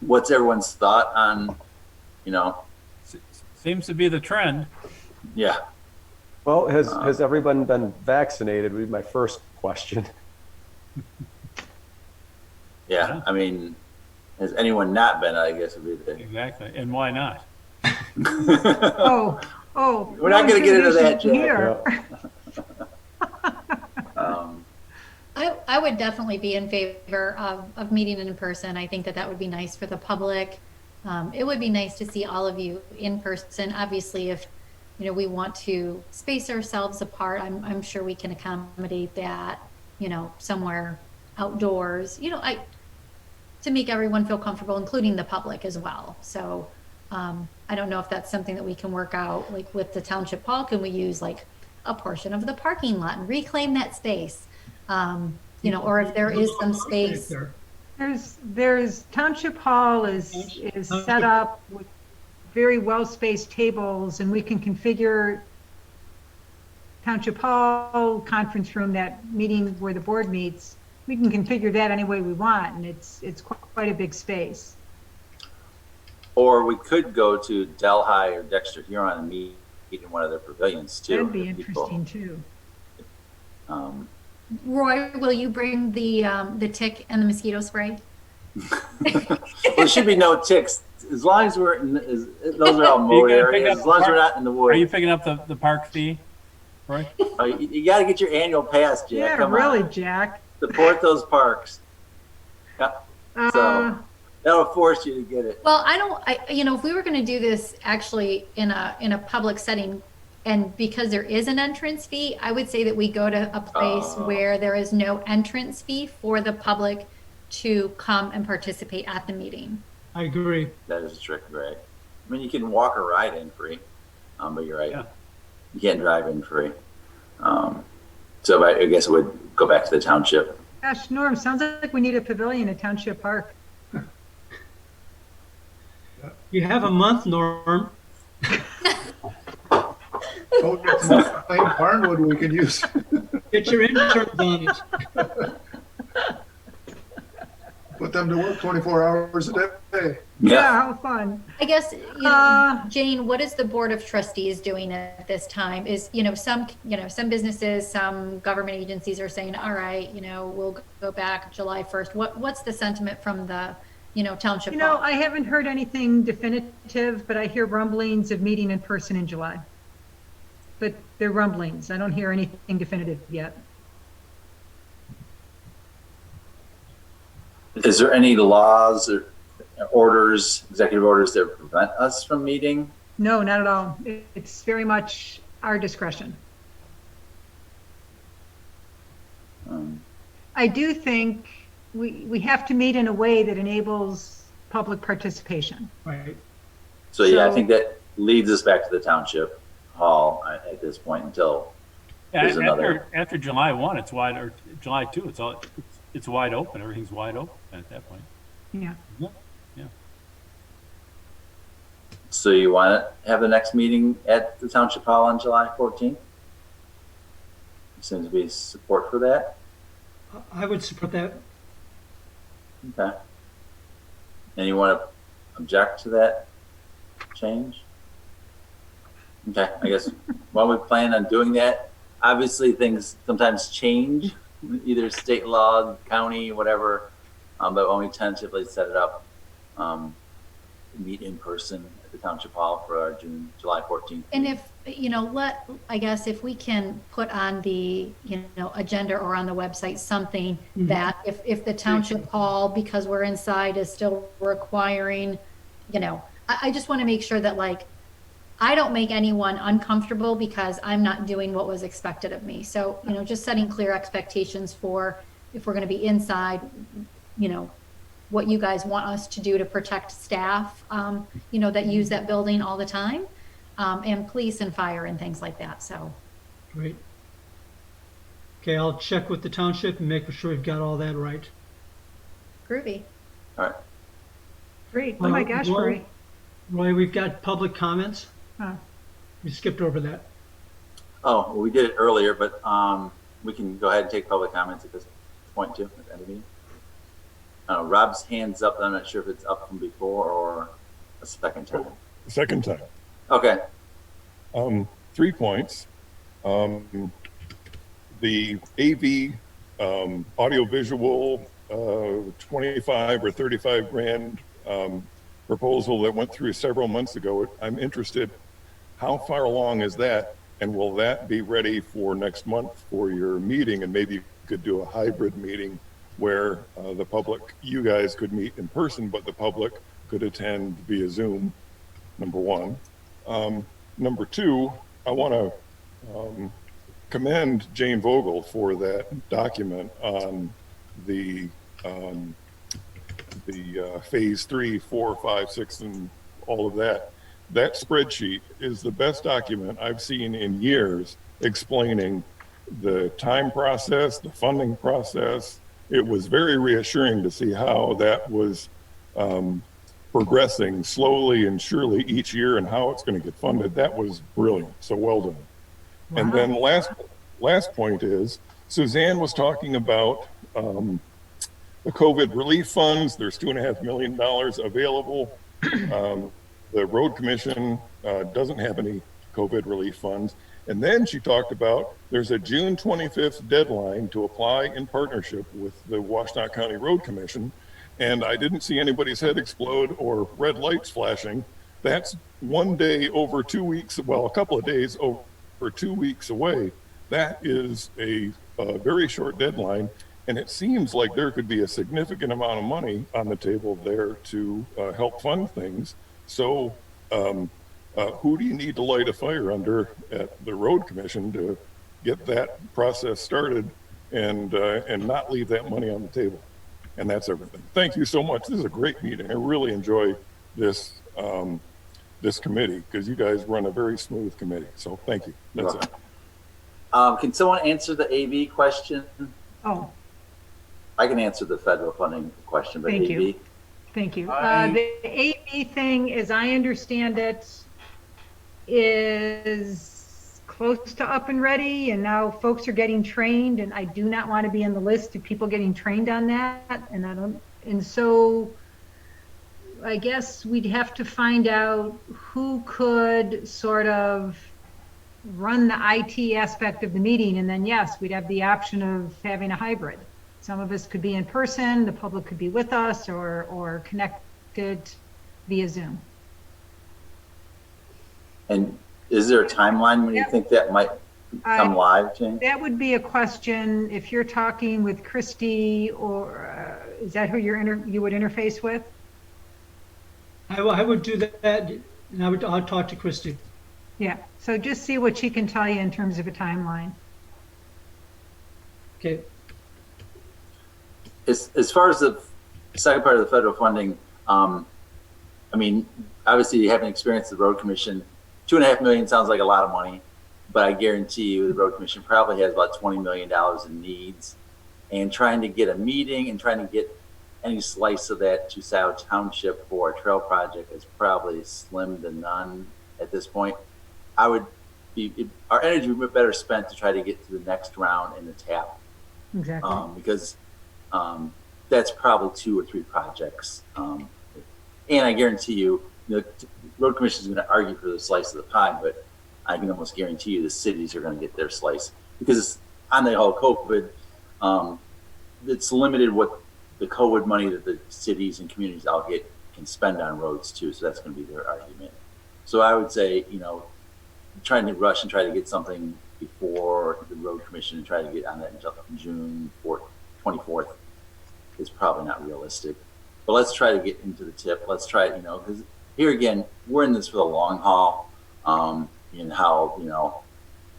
What's everyone's thought on, Seems to be the trend. yeah. Well, has everyone been vaccinated? Would be my first question. Yeah. I mean, has anyone not been, I guess would be the. Exactly. And why not? Oh, We're not going to get into that, Jack. here. I would definitely be in favor of meeting in person. I think that would be nice for the public. It would be nice to see all of you in person. Obviously, if we want to space ourselves apart, I'm sure we can accommodate that, somewhere outdoors, to make everyone feel comfortable, including the public as well. So I don't know if that's something that we can work out, like with the township hall. Can we use like a portion of the parking lot and reclaim that space? Or if there is some space. There's Township Hall is set up with very well-spaced tables, and we can configure Township Hall, conference room, that meeting where the board meets. We can configure that any way we want, and it's quite a big space. Or we could go to Delhi or Dexter Huron and meet in one of their pavilions too. That'd be interesting too. Roy, will you bring the tick and the mosquito spray? Well, there should be no ticks as long as we're those are all mowed areas. As long as we're not in the woods. Are you picking up the park fee, Roy? You got to get your annual pass, Jack. Yeah, Come really, on. Jack. Support those parks. Yeah. So that'll force you to get it. Well, if we were going to do this actually in a public setting, and because there is an entrance fee, I would say that we go to a place where there is no entrance fee for the public to come and participate at the meeting. I agree. That is a trick, Greg. I mean, you can walk or ride in free, but you're right. Yeah. You can't drive in free. So I guess it would go back to the township. Gosh, Norm, sounds like we need a pavilion at Township Park. You have a month, Norm. Oh, it's not plain barnwood we can use. Get your interns on it. Put them to work 24 hours a day. Yeah, how fun. I guess, Jane, what is the Board of Trustees doing at this time? Is, some businesses, some government agencies are saying, all right, we'll go back July 1st. What's the sentiment from the, township hall? I haven't heard anything definitive, but I hear rumblings of meeting in person in July. But they're rumblings. I don't hear anything definitive yet. Is there any laws or orders, executive orders that prevent us from meeting? No, not at all. It's very much our discretion. I do think we have to meet in a way that enables public participation. Right. So yeah, I think that leads us back to the township hall at this point until there's another. After July 1, it's wide, or July 2, it's wide open. Everything's wide open at that point. Yeah. Yeah. So you want to have the next meeting at the township hall on July 14th? Seems to be support for that. I would support that. Okay. And you want to object to that change? Okay, I guess while we plan on doing that, obviously things sometimes change, either state law, county, whatever. But when we tentatively set it up, meet in person at the township hall for our July 14th. And if, I guess if we can put on the, agenda or on the website, something that if the township hall, because we're inside, is still requiring, I just want to make sure that I don't make anyone uncomfortable because I'm not doing what was expected of me. So, just setting clear expectations for if we're going to be inside, what you guys want us to do to protect staff, that use that building all the time, and police and fire and things like that. So. Great. Okay, I'll check with the township and make sure we've got all that right. Groovy. All right. Great. Oh my gosh, Roy. Roy, we've got public comments. Huh. We skipped over that. Oh, well, we did it earlier, but we can go ahead and take public comments at this point too, at the end of the meeting. Rob's hand's up. I'm not sure if it's up from before or a second time. Second time. Okay. 3 points. The AV audiovisual 25 or 35 grand proposal that went through several months ago, I'm interested, how far along is that? And will that be ready for next month for your meeting? And maybe you could do a hybrid meeting where the public, you guys could meet in person, but the public could attend via Zoom, number one. Number two, I want to commend Jane Vogel for that document on the phase 3, 4, 5, 6, and all of that. That spreadsheet is the best document I've seen in years explaining the time process, the funding process. It was very reassuring to see how that was progressing slowly and surely each year and how it's going to get funded. That was brilliant. So well done. Wow. And then last point is, Suzann was talking about the COVID relief funds. There's $2.5 million available. The road commission doesn't have any COVID relief funds. And then she talked about there's a June 25th deadline to apply in partnership with the Washtenaw County Road Commission. And I didn't see anybody's head explode or red lights flashing. That's 1 day over 2 weeks, well, a couple of days over 2 weeks away. That is a very short deadline. And it seems like there could be a significant amount of money on the table there to help fund things. So who do you need to light a fire under at the road commission to get that process started and not leave that money on the table? And that's everything. Thank you so much. This is a great meeting. I really enjoy this this committee because you guys run a very smooth committee. So thank you. That's it. Can someone answer the AV question? Oh. I can answer the federal funding question, but Thank AV. you. Thank you. The AV thing, as I understand it, is close to up and ready, and now folks are getting trained, and I do not want to be in the list of people getting trained on that, and so I guess we'd have to find out who could sort of run the IT aspect of the meeting, and then yes, we'd have the option of having a hybrid. Some of us could be in person, the public could be with us, or connected via Zoom. And is there a timeline when you think that might come live, Cheng? That would be a question if you're talking with Christy or Is that who you would interface with? I would do that, and I'll talk to Christie. Yeah, so just see what she can tell you in terms of a timeline. Okay. As far as the second part of the federal funding, I mean, obviously you haven't experienced the road commission. $2.5 million sounds like a lot of money, but I guarantee you the road commission probably has about $20 million in needs. And trying to get a meeting and trying to get any slice of that to Scio Township for a trail project is probably slim to none at this point. Our energy would be better spent to try to get to the next round in the TAP. Exactly. Because that's probably 2 or 3 projects. And I guarantee you, the road commission is going to argue for the slice of the pie, but I can almost guarantee you the cities are going to get their slice because on the whole COVID, it's limited what the COVID money that the cities and communities all get can spend on roads too. So that's going to be their argument. So I would say, trying to rush and try to get something before the road commission and try to get on that June 24th is probably not realistic. But let's try to get into the tip. Let's try it, because here again, we're in this for the long haul. And how,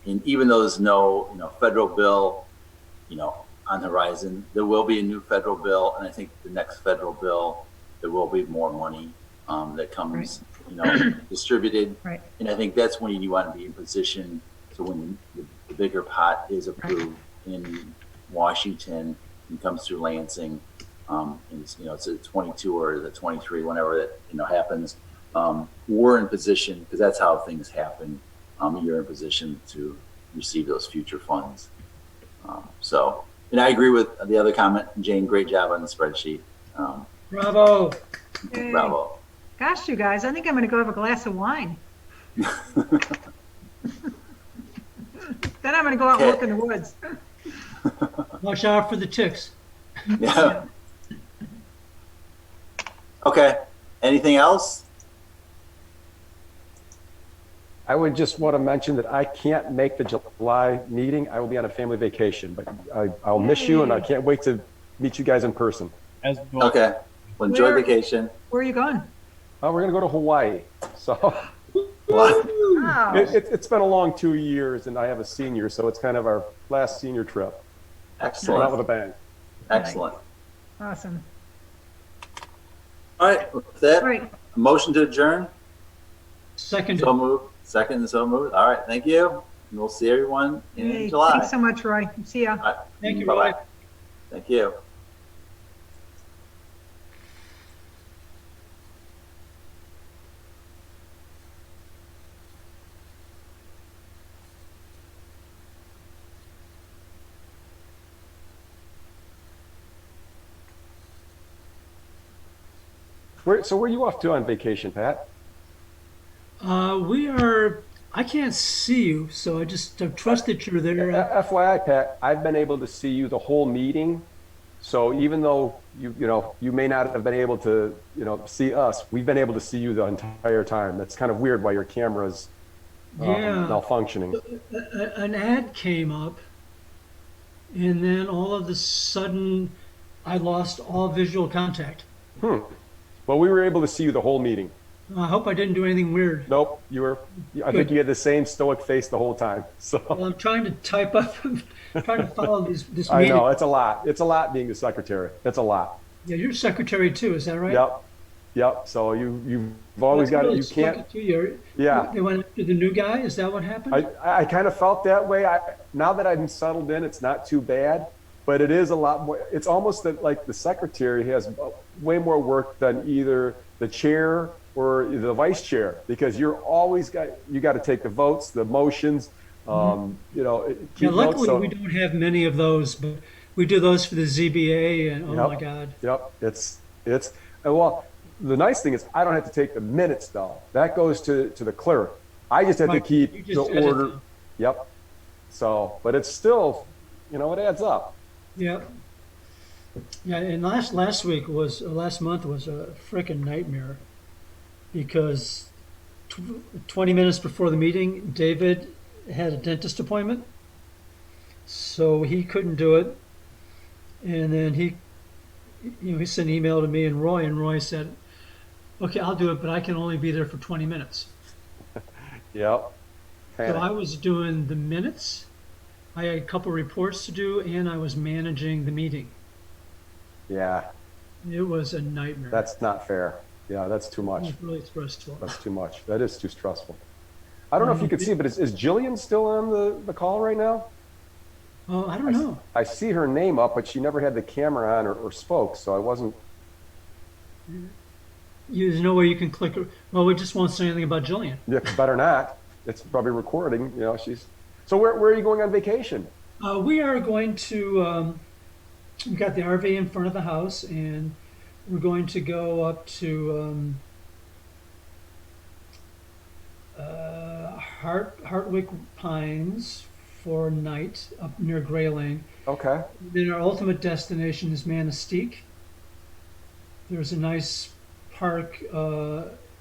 and even though there's no, federal bill, on the horizon, there will be a new federal bill. And I think the next federal bill, there will be more money that comes, distributed. Right. And I think that's when you want to be in position. So when the bigger pot is approved in Washington and comes through Lansing, and it's a 22 or the 23, whenever that, happens, we're in position because that's how things happen. You're in position to receive those future funds. And I agree with the other comment. Jane, great job on the spreadsheet. Bravo. Hey. Bravo. Gosh, you guys, I think I'm going to go have a glass of wine. Then I'm going to go out and work in the woods. Watch out for the ticks. Yeah. Okay. Anything else? I would just want to mention that I can't make the July meeting. I will be on a family vacation, but I'll miss you and I can't wait to meet you guys in person. As well. Okay. Well, enjoy Where- vacation. Where are you going? We're going to go to Hawaii. So What? Wow. it's been a long 2 years and I have a senior, so it's kind of our last senior trip. Going out with a Excellent. bang. Excellent. Awesome. All right. With that, All right. motion to adjourn. Second. So moved. Second and so moved. All right. Thank you. And we'll see everyone in Hey, July. thanks so much, Roy. See ya. All right. Thank you, Bye-bye. Roy. Thank you. So where are you off to on vacation, Pat? I can't see you, so I just trust that you're there. FYI, Pat, I've been able to see you the whole meeting. So even though you may not have been able to, see us, we've been able to see you the entire time. That's kind of weird why your camera's Yeah. malfunctioning. An ad came up, and then all of a sudden, I lost all visual contact. Well, we were able to see you the whole meeting. I hope I didn't do anything weird. Nope, I think you had the same stoic face the whole time. So Well, I'm trying to type up, trying to follow this I meeting. know it's a lot. It's a lot being the secretary. It's a lot. Yeah, you're secretary too, is that right? Yep. So you've always got it. Really You stuck can't. it to you. Yeah. They went after the new guy. Is that what happened? I kind of felt that way. Now that I'm settled in, it's not too bad, but it is a lot more. It's almost that like the secretary has way more work than either the chair or the vice chair, because you're always got to take the votes, the motions, keep Yeah, luckily notes. So, we don't have many of those, but we do those for the ZBA, and oh my God. Yep. It's well, the nice thing is I don't have to take the minutes though. That goes to the clerk. I just have to Right, keep you the just edit order. them. Yep. So, but it's still, it adds up. Yeah. Yeah, and last month was a freaking nightmare because 20 minutes before the meeting, David had a dentist appointment, so he couldn't do it. And then he sent an email to me and Roy said, okay, I'll do it, but I can only be there for 20 minutes. Yep. So I was doing the minutes. I had a couple reports to do, and I was managing the meeting. Yeah, It was a nightmare. that's not fair. Yeah, that's too It much. was really stressful. That's too much. That is too stressful. I don't know if you could see, but is Jillian still on the call right now? Oh, I don't know. I see her name up, but she never had the camera on or spoke, so I wasn't. There's no way you can click. Well, we just won't say anything about Jillian. Yeah, better not. It's probably recording. You know, she's. So where are you going on vacation? We are going to. We've got the RV in front of the house, and we're going to go up to Hartwick Pines for a night up near Gray Lane. Okay. Then our ultimate destination is Manistee. There's a nice park,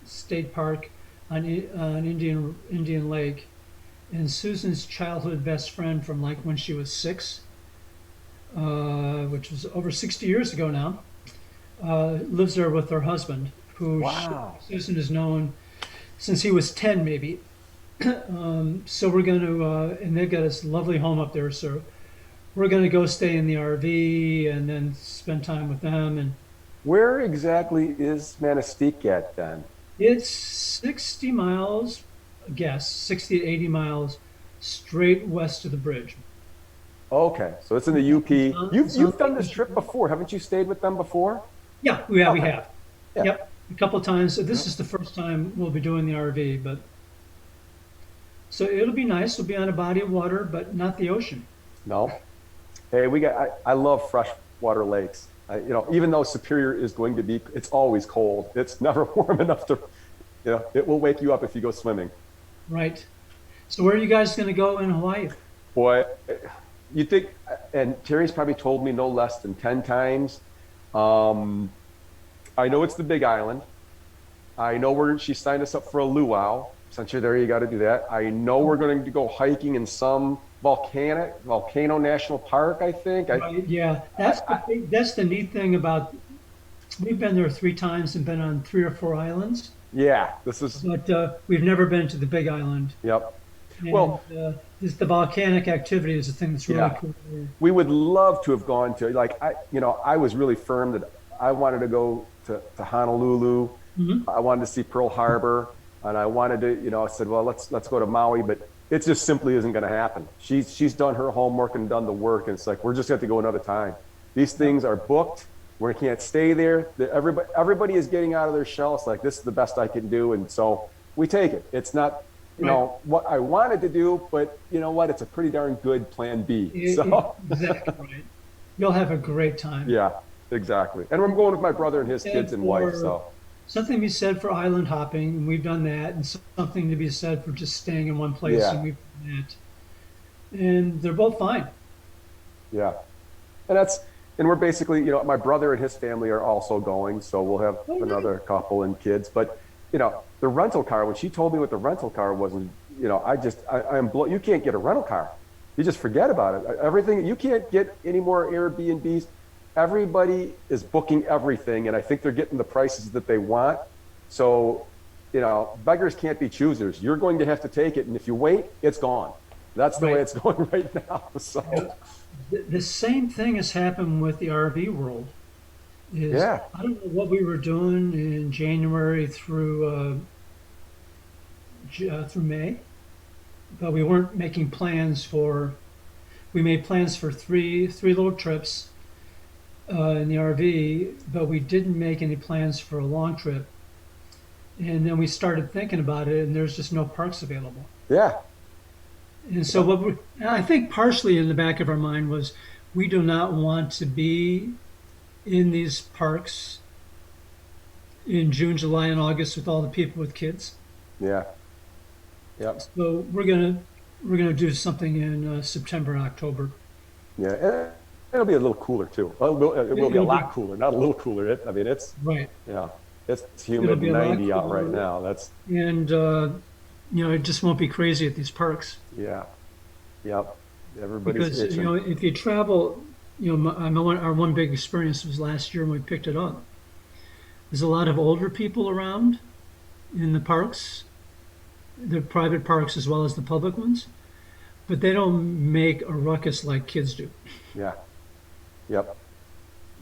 state park on Indian Lake, and Susan's childhood best friend from like when she was 6, which was over 60 years ago now, lives there with her husband, who Wow. Susan has known since he was 10 maybe. So we're going to, and they've got this lovely home up there, so we're going to go stay in the RV and then spend time with them. And Where exactly is Manistee at then? it's 60 miles, I guess, 60 to 80 miles straight west of the bridge. Okay, so it's in the UP. You've done this trip before, haven't you? Stayed with them before? Yeah, we have. Yeah. Yep, a couple of times. So this is the first time we'll be doing the RV, but so it'll be nice. We'll be on a body of water, but not the ocean. No. Hey, I love freshwater lakes. Even though Superior is going to be, it's always cold. It's never warm enough to, it will wake you up if you go swimming. Right. So where are you guys going to go in Hawaii? Boy, you think, and Terry's probably told me no less than 10 times. I know it's the Big Island. I know she signed us up for a luau. Since you're there, you got to do that. I know we're going to go hiking in some volcano national park, I think. Right, yeah, that's the neat thing about. We've been there 3 times and been on 3 or 4 islands. Yeah, this is. But we've never been to the Big Island. Yep. And, the volcanic activity is the thing that's really cool. We would love to have gone to, I was really firm that I wanted to go to Honolulu. Mm-hmm. I wanted to see Pearl Harbor, and I wanted to, I said, well, let's go to Maui, but it just simply isn't going to happen. She's done her homework and done the work, and it's like, we're just going to go another time. These things are booked. We can't stay there. Everybody is getting out of their shell. It's like, this is the best I can do, and so we take it. It's not, what I wanted to do, but you know what? It's a pretty darn good plan B. Exactly right. You'll have a great time. Yeah, exactly. And I'm going with my brother and his kids and wife. So something to be said for island hopping, and we've done that, and something to be said for just staying in one place, and we've done that. And they're both fine. Yeah, and we're basically, my brother and his family are also going, so we'll have another couple and kids. But the rental car, when she told me what the rental car was, I'm blown. You can't get a rental car. You just forget about it. Everything, you can't get any more Airbnbs. Everybody is booking everything, and I think they're getting the prices that they want. So, beggars can't be choosers. You're going to have to take it, and if you wait, it's gone. That's the way it's going right now. So the same thing has happened with the RV world. I don't know what we were doing in January through May, but we weren't making plans for. We made plans for three little trips in the RV, but we didn't make any plans for a long trip. And then we started thinking about it, and there's just no parks available. Yeah. And so I think partially in the back of our mind was we do not want to be in these parks in June, July, and August with all the people with kids. Yeah. Yep. So we're gonna do something in September and October. Yeah, it'll be a little cooler too. It will be a lot cooler, not a little cooler. It's right. Yeah, it's humid 90 out right now. And it just won't be crazy at these parks. Yeah. Yep. Everybody's because itching. if you travel our one big experience was last year when we picked it up. There's a lot of older people around in the parks, the private parks as well as the public ones, but they don't make a ruckus like kids do. Yeah. Yep.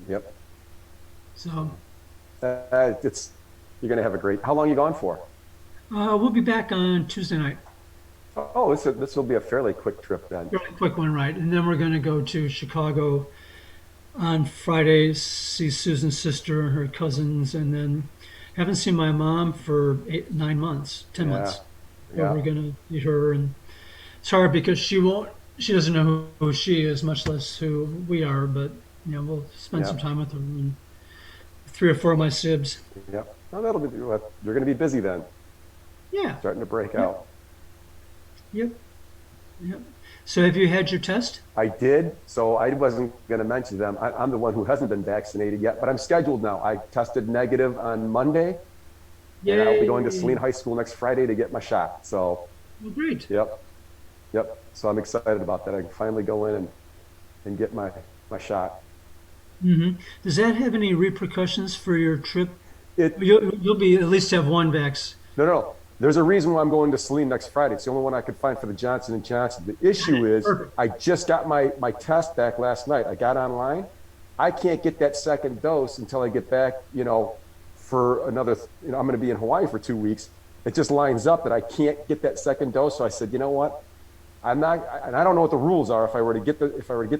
Yep. So you're going to have a great, how long are you gone for? we'll be back on Tuesday night. Oh, this will be a fairly quick trip then. Really quick one, right? And then we're going to go to Chicago on Friday, see Susan's sister and her cousins, and then haven't seen my mom for 9 months, 10 months. Yeah. We're going to meet her, and it's hard because she doesn't know who she is, much less who we are. But we'll spend some time with her and 3 or 4 of my sibs. Yep. Well, you're going to be busy then. Yeah. Starting to break out. Yep. So have you had your test? I did. So I wasn't going to mention them. I'm the one who hasn't been vaccinated yet, but I'm scheduled now. I tested negative on Monday. Yay. And I'll be going to Saline High School next Friday to get my shot. So, Great. Yep. So I'm excited about that. I can finally go in and get my shot. Mm-hmm. Does that have any repercussions for your trip? You'll be at least have one vax. No. There's a reason why I'm going to Saline next Friday. It's the only one I could find for the Johnson & Johnson. The issue is I just got my test back last night. I got online. I can't get that second dose until I get back, for another, I'm going to be in Hawaii for 2 weeks. It just lines up that I can't get that second dose. So I said, you know what? And I don't know what the rules are if I were to get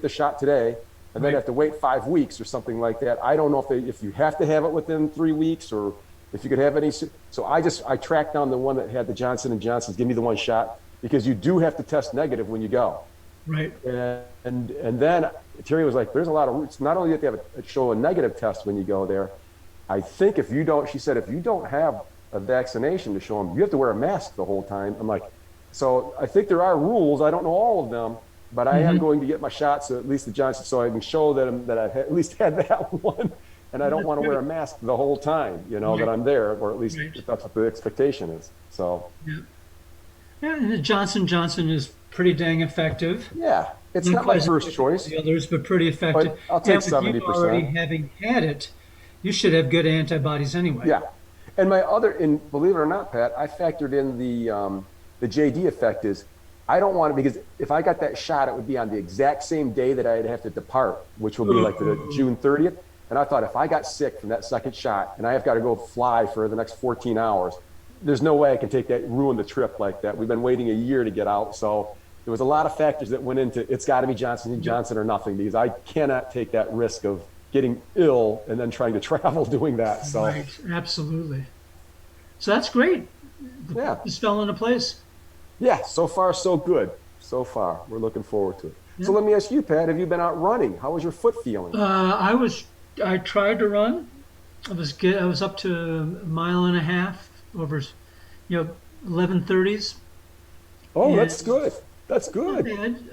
the shot today and then have to wait 5 weeks or something like that. I don't know if you have to have it within 3 weeks or if you could have any. So I tracked down the one that had the Johnson & Johnson's, give me the one shot, because you do have to test negative when you go. Right. And then Terry was like, there's a lot of routes. Not only do you have to show a negative test when you go there, I think she said, if you don't have a vaccination to show them, you have to wear a mask the whole time. I'm like, so I think there are rules. I don't know all of them, but I am going to get my shots, at least the Johnson, so I can show them that I've at least had that one. And I don't want to wear a mask the whole time, that I'm there, or at least if that's what the expectation is. So. Yeah, and the Johnson & Johnson is pretty dang effective. Yeah, it's not my first choice. The others, but pretty effective. But I'll take and 70%. You already having had it, you should have good antibodies anyway. Yeah, and believe it or not, Pat, I factored in the JD effect is, I don't want it because if I got that shot, it would be on the exact same day that I'd have to depart, which will be like the June 30th. And I thought if I got sick from that second shot and I have got to go fly for the next 14 hours, there's no way I can ruin the trip like that. We've been waiting a year to get out. So there was a lot of factors that went into it's got to be Johnson & Johnson or nothing, because I cannot take that risk of getting ill and then trying to travel doing that. So right. Absolutely. So that's great. Yeah. Just fell into place. Yeah. So far, so good. So far, we're looking forward to it. Yeah. So let me ask you, Pat, have you been out running? How was your foot feeling? I tried to run. I was good. I was up to 1.5 miles over, 11:30s. Oh, that's good. That's good. And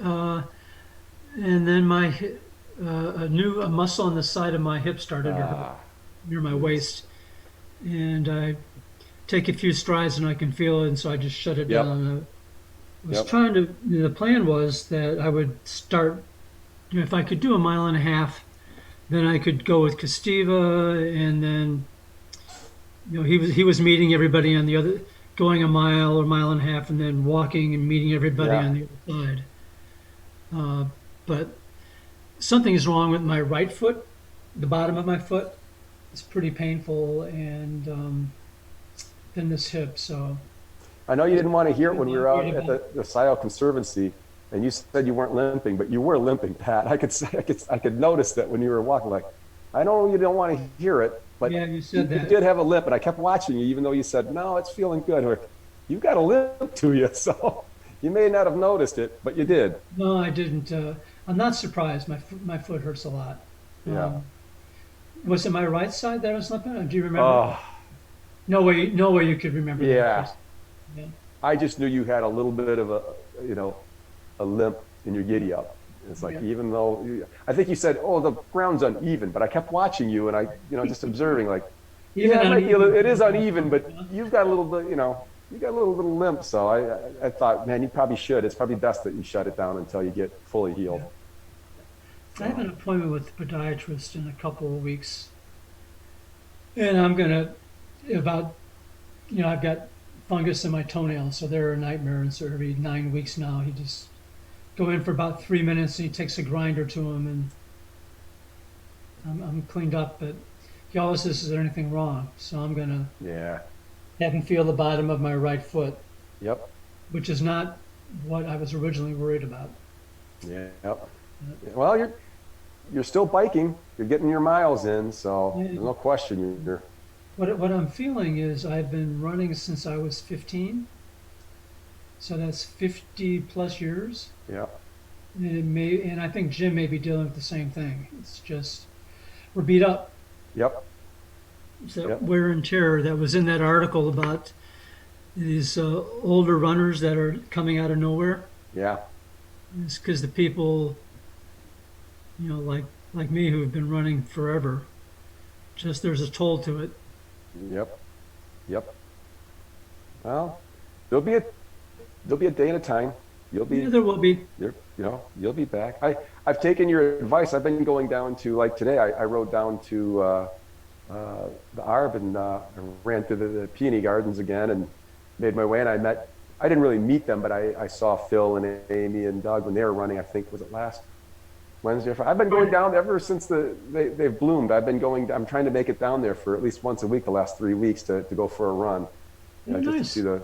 then a muscle on the side of my hip started to hurt near my waist, and I take a few strides and I can feel it, and so I just shut it down. I was trying to. The plan was that I would start. If I could do 1.5 miles. Then I could go with Castiva, and then, he was meeting everybody on the other, going 1 mile or 1.5 miles, and then walking and meeting everybody on the other side. But something is wrong with my right foot. The bottom of my foot is pretty painful, and then this hip. So I know you didn't want to hear it when we were out at the Scio Conservancy. And you said you weren't limping, but you were limping, Pat. I could notice that when you were walking. Like, I know you don't want to hear it, but you said that. You did have a limp, and I kept watching you, even though you said no, it's feeling good. You've got a limp to you, so you may not have noticed it, but you did. No, I didn't. I'm not surprised. My foot hurts a lot. Yeah. Was it my right side that I was limping? Do you remember? No way you could remember. Yeah. That. Yeah. I just knew you had a little bit of a limp in your giddy up. It's like, even though I think you said, oh, the ground's uneven, but I kept watching you and I, just observing, like, it is uneven, but you've got a little bit, you got a little limp. So I thought, man, you probably should. It's probably best that you shut it down until you get fully healed. I have an appointment with the podiatrist in a couple of weeks. And I'm gonna, I've got fungus in my toenails, so they're a nightmare. And so every 9 weeks now, he just go in for about 3 minutes and he takes a grinder to him, and I'm cleaned up. But he always says, "Is there anything wrong?" So I'm gonna Yeah. have him feel the bottom of my right foot, Yep. which is not what I was originally worried about. Yeah. Yep. Well, you're still biking. You're getting your miles in, so Yeah. there's no question you're. What I'm feeling is I've been running since I was 15, so that's 50 plus years. Yeah. And I think Jim may be dealing with the same thing. It's just we're beat up. Yep. It's that Yep. wear and tear that was in that article about these older runners that are coming out of nowhere. Yeah. It's because the people, like me, who have been running forever, just there's a toll to it. Yep. Yep. Well, there'll be a day and a time. You'll be. Yeah, there will be. You'll be back. I've taken your advice. I've been going down to, like today, I rode down to the Arb and ran through the peony gardens again and made my way. And I didn't really meet them, but I saw Phil and Amy and Doug when they were running. I think, was it last Wednesday? I've been going down ever since they've bloomed. I'm trying to make it down there for at least once a week the last 3 weeks to go for a run, just to Nice. see the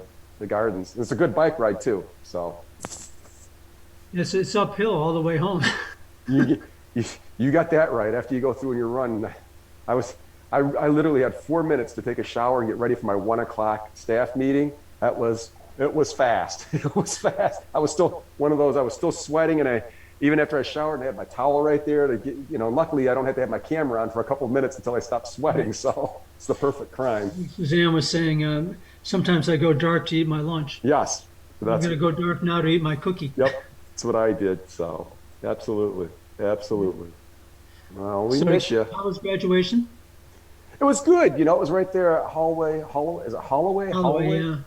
gardens. And it's a good bike ride too. So It's uphill all the way home. you got that right. After you go through and you run, I literally had 4 minutes to take a shower and get ready for my 1 o'clock staff meeting. It was fast. It was fast. I was still one of those. I was still sweating, and even after I showered, I had my towel right there to get. Luckily, I don't have to have my camera on for a couple of minutes until I stop sweating. So it's the perfect crime. Suzann was saying sometimes I go dark to eat my lunch. Yes, I'm going to go dark now to eat my cookie. Yep, that's what I did. So absolutely. Well, we So miss you. How was graduation? It was good. It was right there at Holloway. Is it Holloway? Yeah.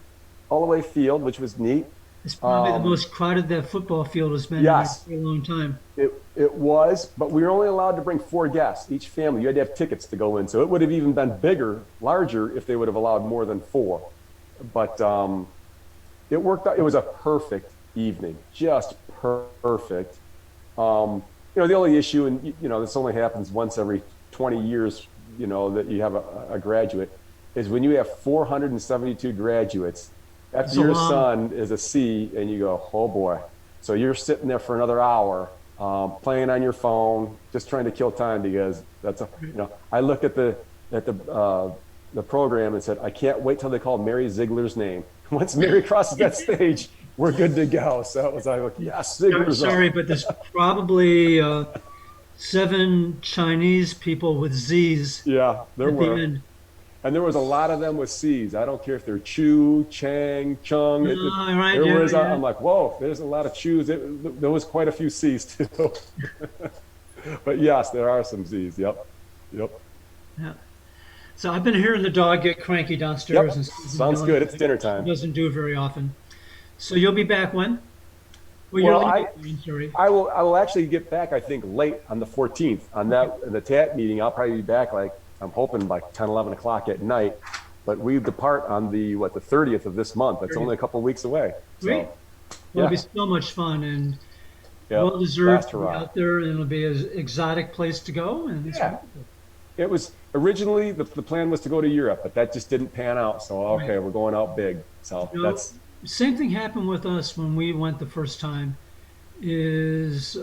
Holloway Field, which was neat. It's probably the most crowded that football field has been Yes. in a long time. It was, but we were only allowed to bring 4 guests, each family. You had to have tickets to go in. So it would have even been larger if they would have allowed more than 4. But it worked out. It was a perfect evening, just perfect. The only issue, and this only happens once every 20 years, that you have a graduate, is when you have 472 graduates, after your son is a C and you go, oh boy. So you're sitting there for another hour, playing on your phone, just trying to kill time, because I looked at the program and said, I can't wait till they call Mary Ziegler's name. Once Mary crosses that stage, we're good to go. So it was like, yes, Ziegler's Sorry, up. but there's probably 7 Chinese people with Z's. Yeah, there at the were. end. And there was a lot of them with C's. I don't care if they're Chu, Cheng, Chung. Right, There was, yeah. I'm like, whoa, there's a lot of Chus. There was quite a few C's too. But yes, there are some Z's. Yep. Yeah. So I've been hearing the dog get cranky downstairs. And Sounds good. It's dinner time. Doesn't do it very often. So you'll be back when? Well, sorry. I will actually get back, I think, late on the 14th on the TAT meeting. I'll probably be back I'm hoping by 10, 11 o'clock at night. But we depart on the 30th of this month. That's only a couple of weeks away. Great. So, It'll be so much fun and yeah, well deserved fast to be hurrah. out there, and it'll be an exotic place to go. And it's wonderful. It was originally the plan was to go to Europe, but that just didn't pan out. So okay, we're going out big. So that's same thing happened with us when we went the first time. Is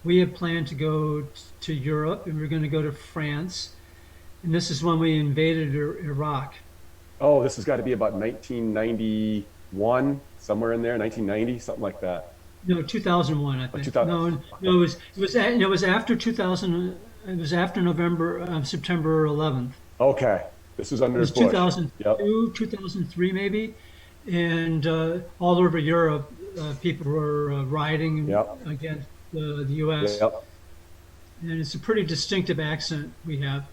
we had planned to go to Europe, and we were going to go to France, and this is when we invaded Iraq. Oh, this has got to be about 1991, somewhere in there, 1990, something like that. No, 2001, I think. 2000. No, it was after 2000. It was after September 11th. Okay, this was under It was Bush. 2002, 2003 maybe, and all over Europe, people were rioting against the U.S. Yep. And it's a pretty distinctive accent we have.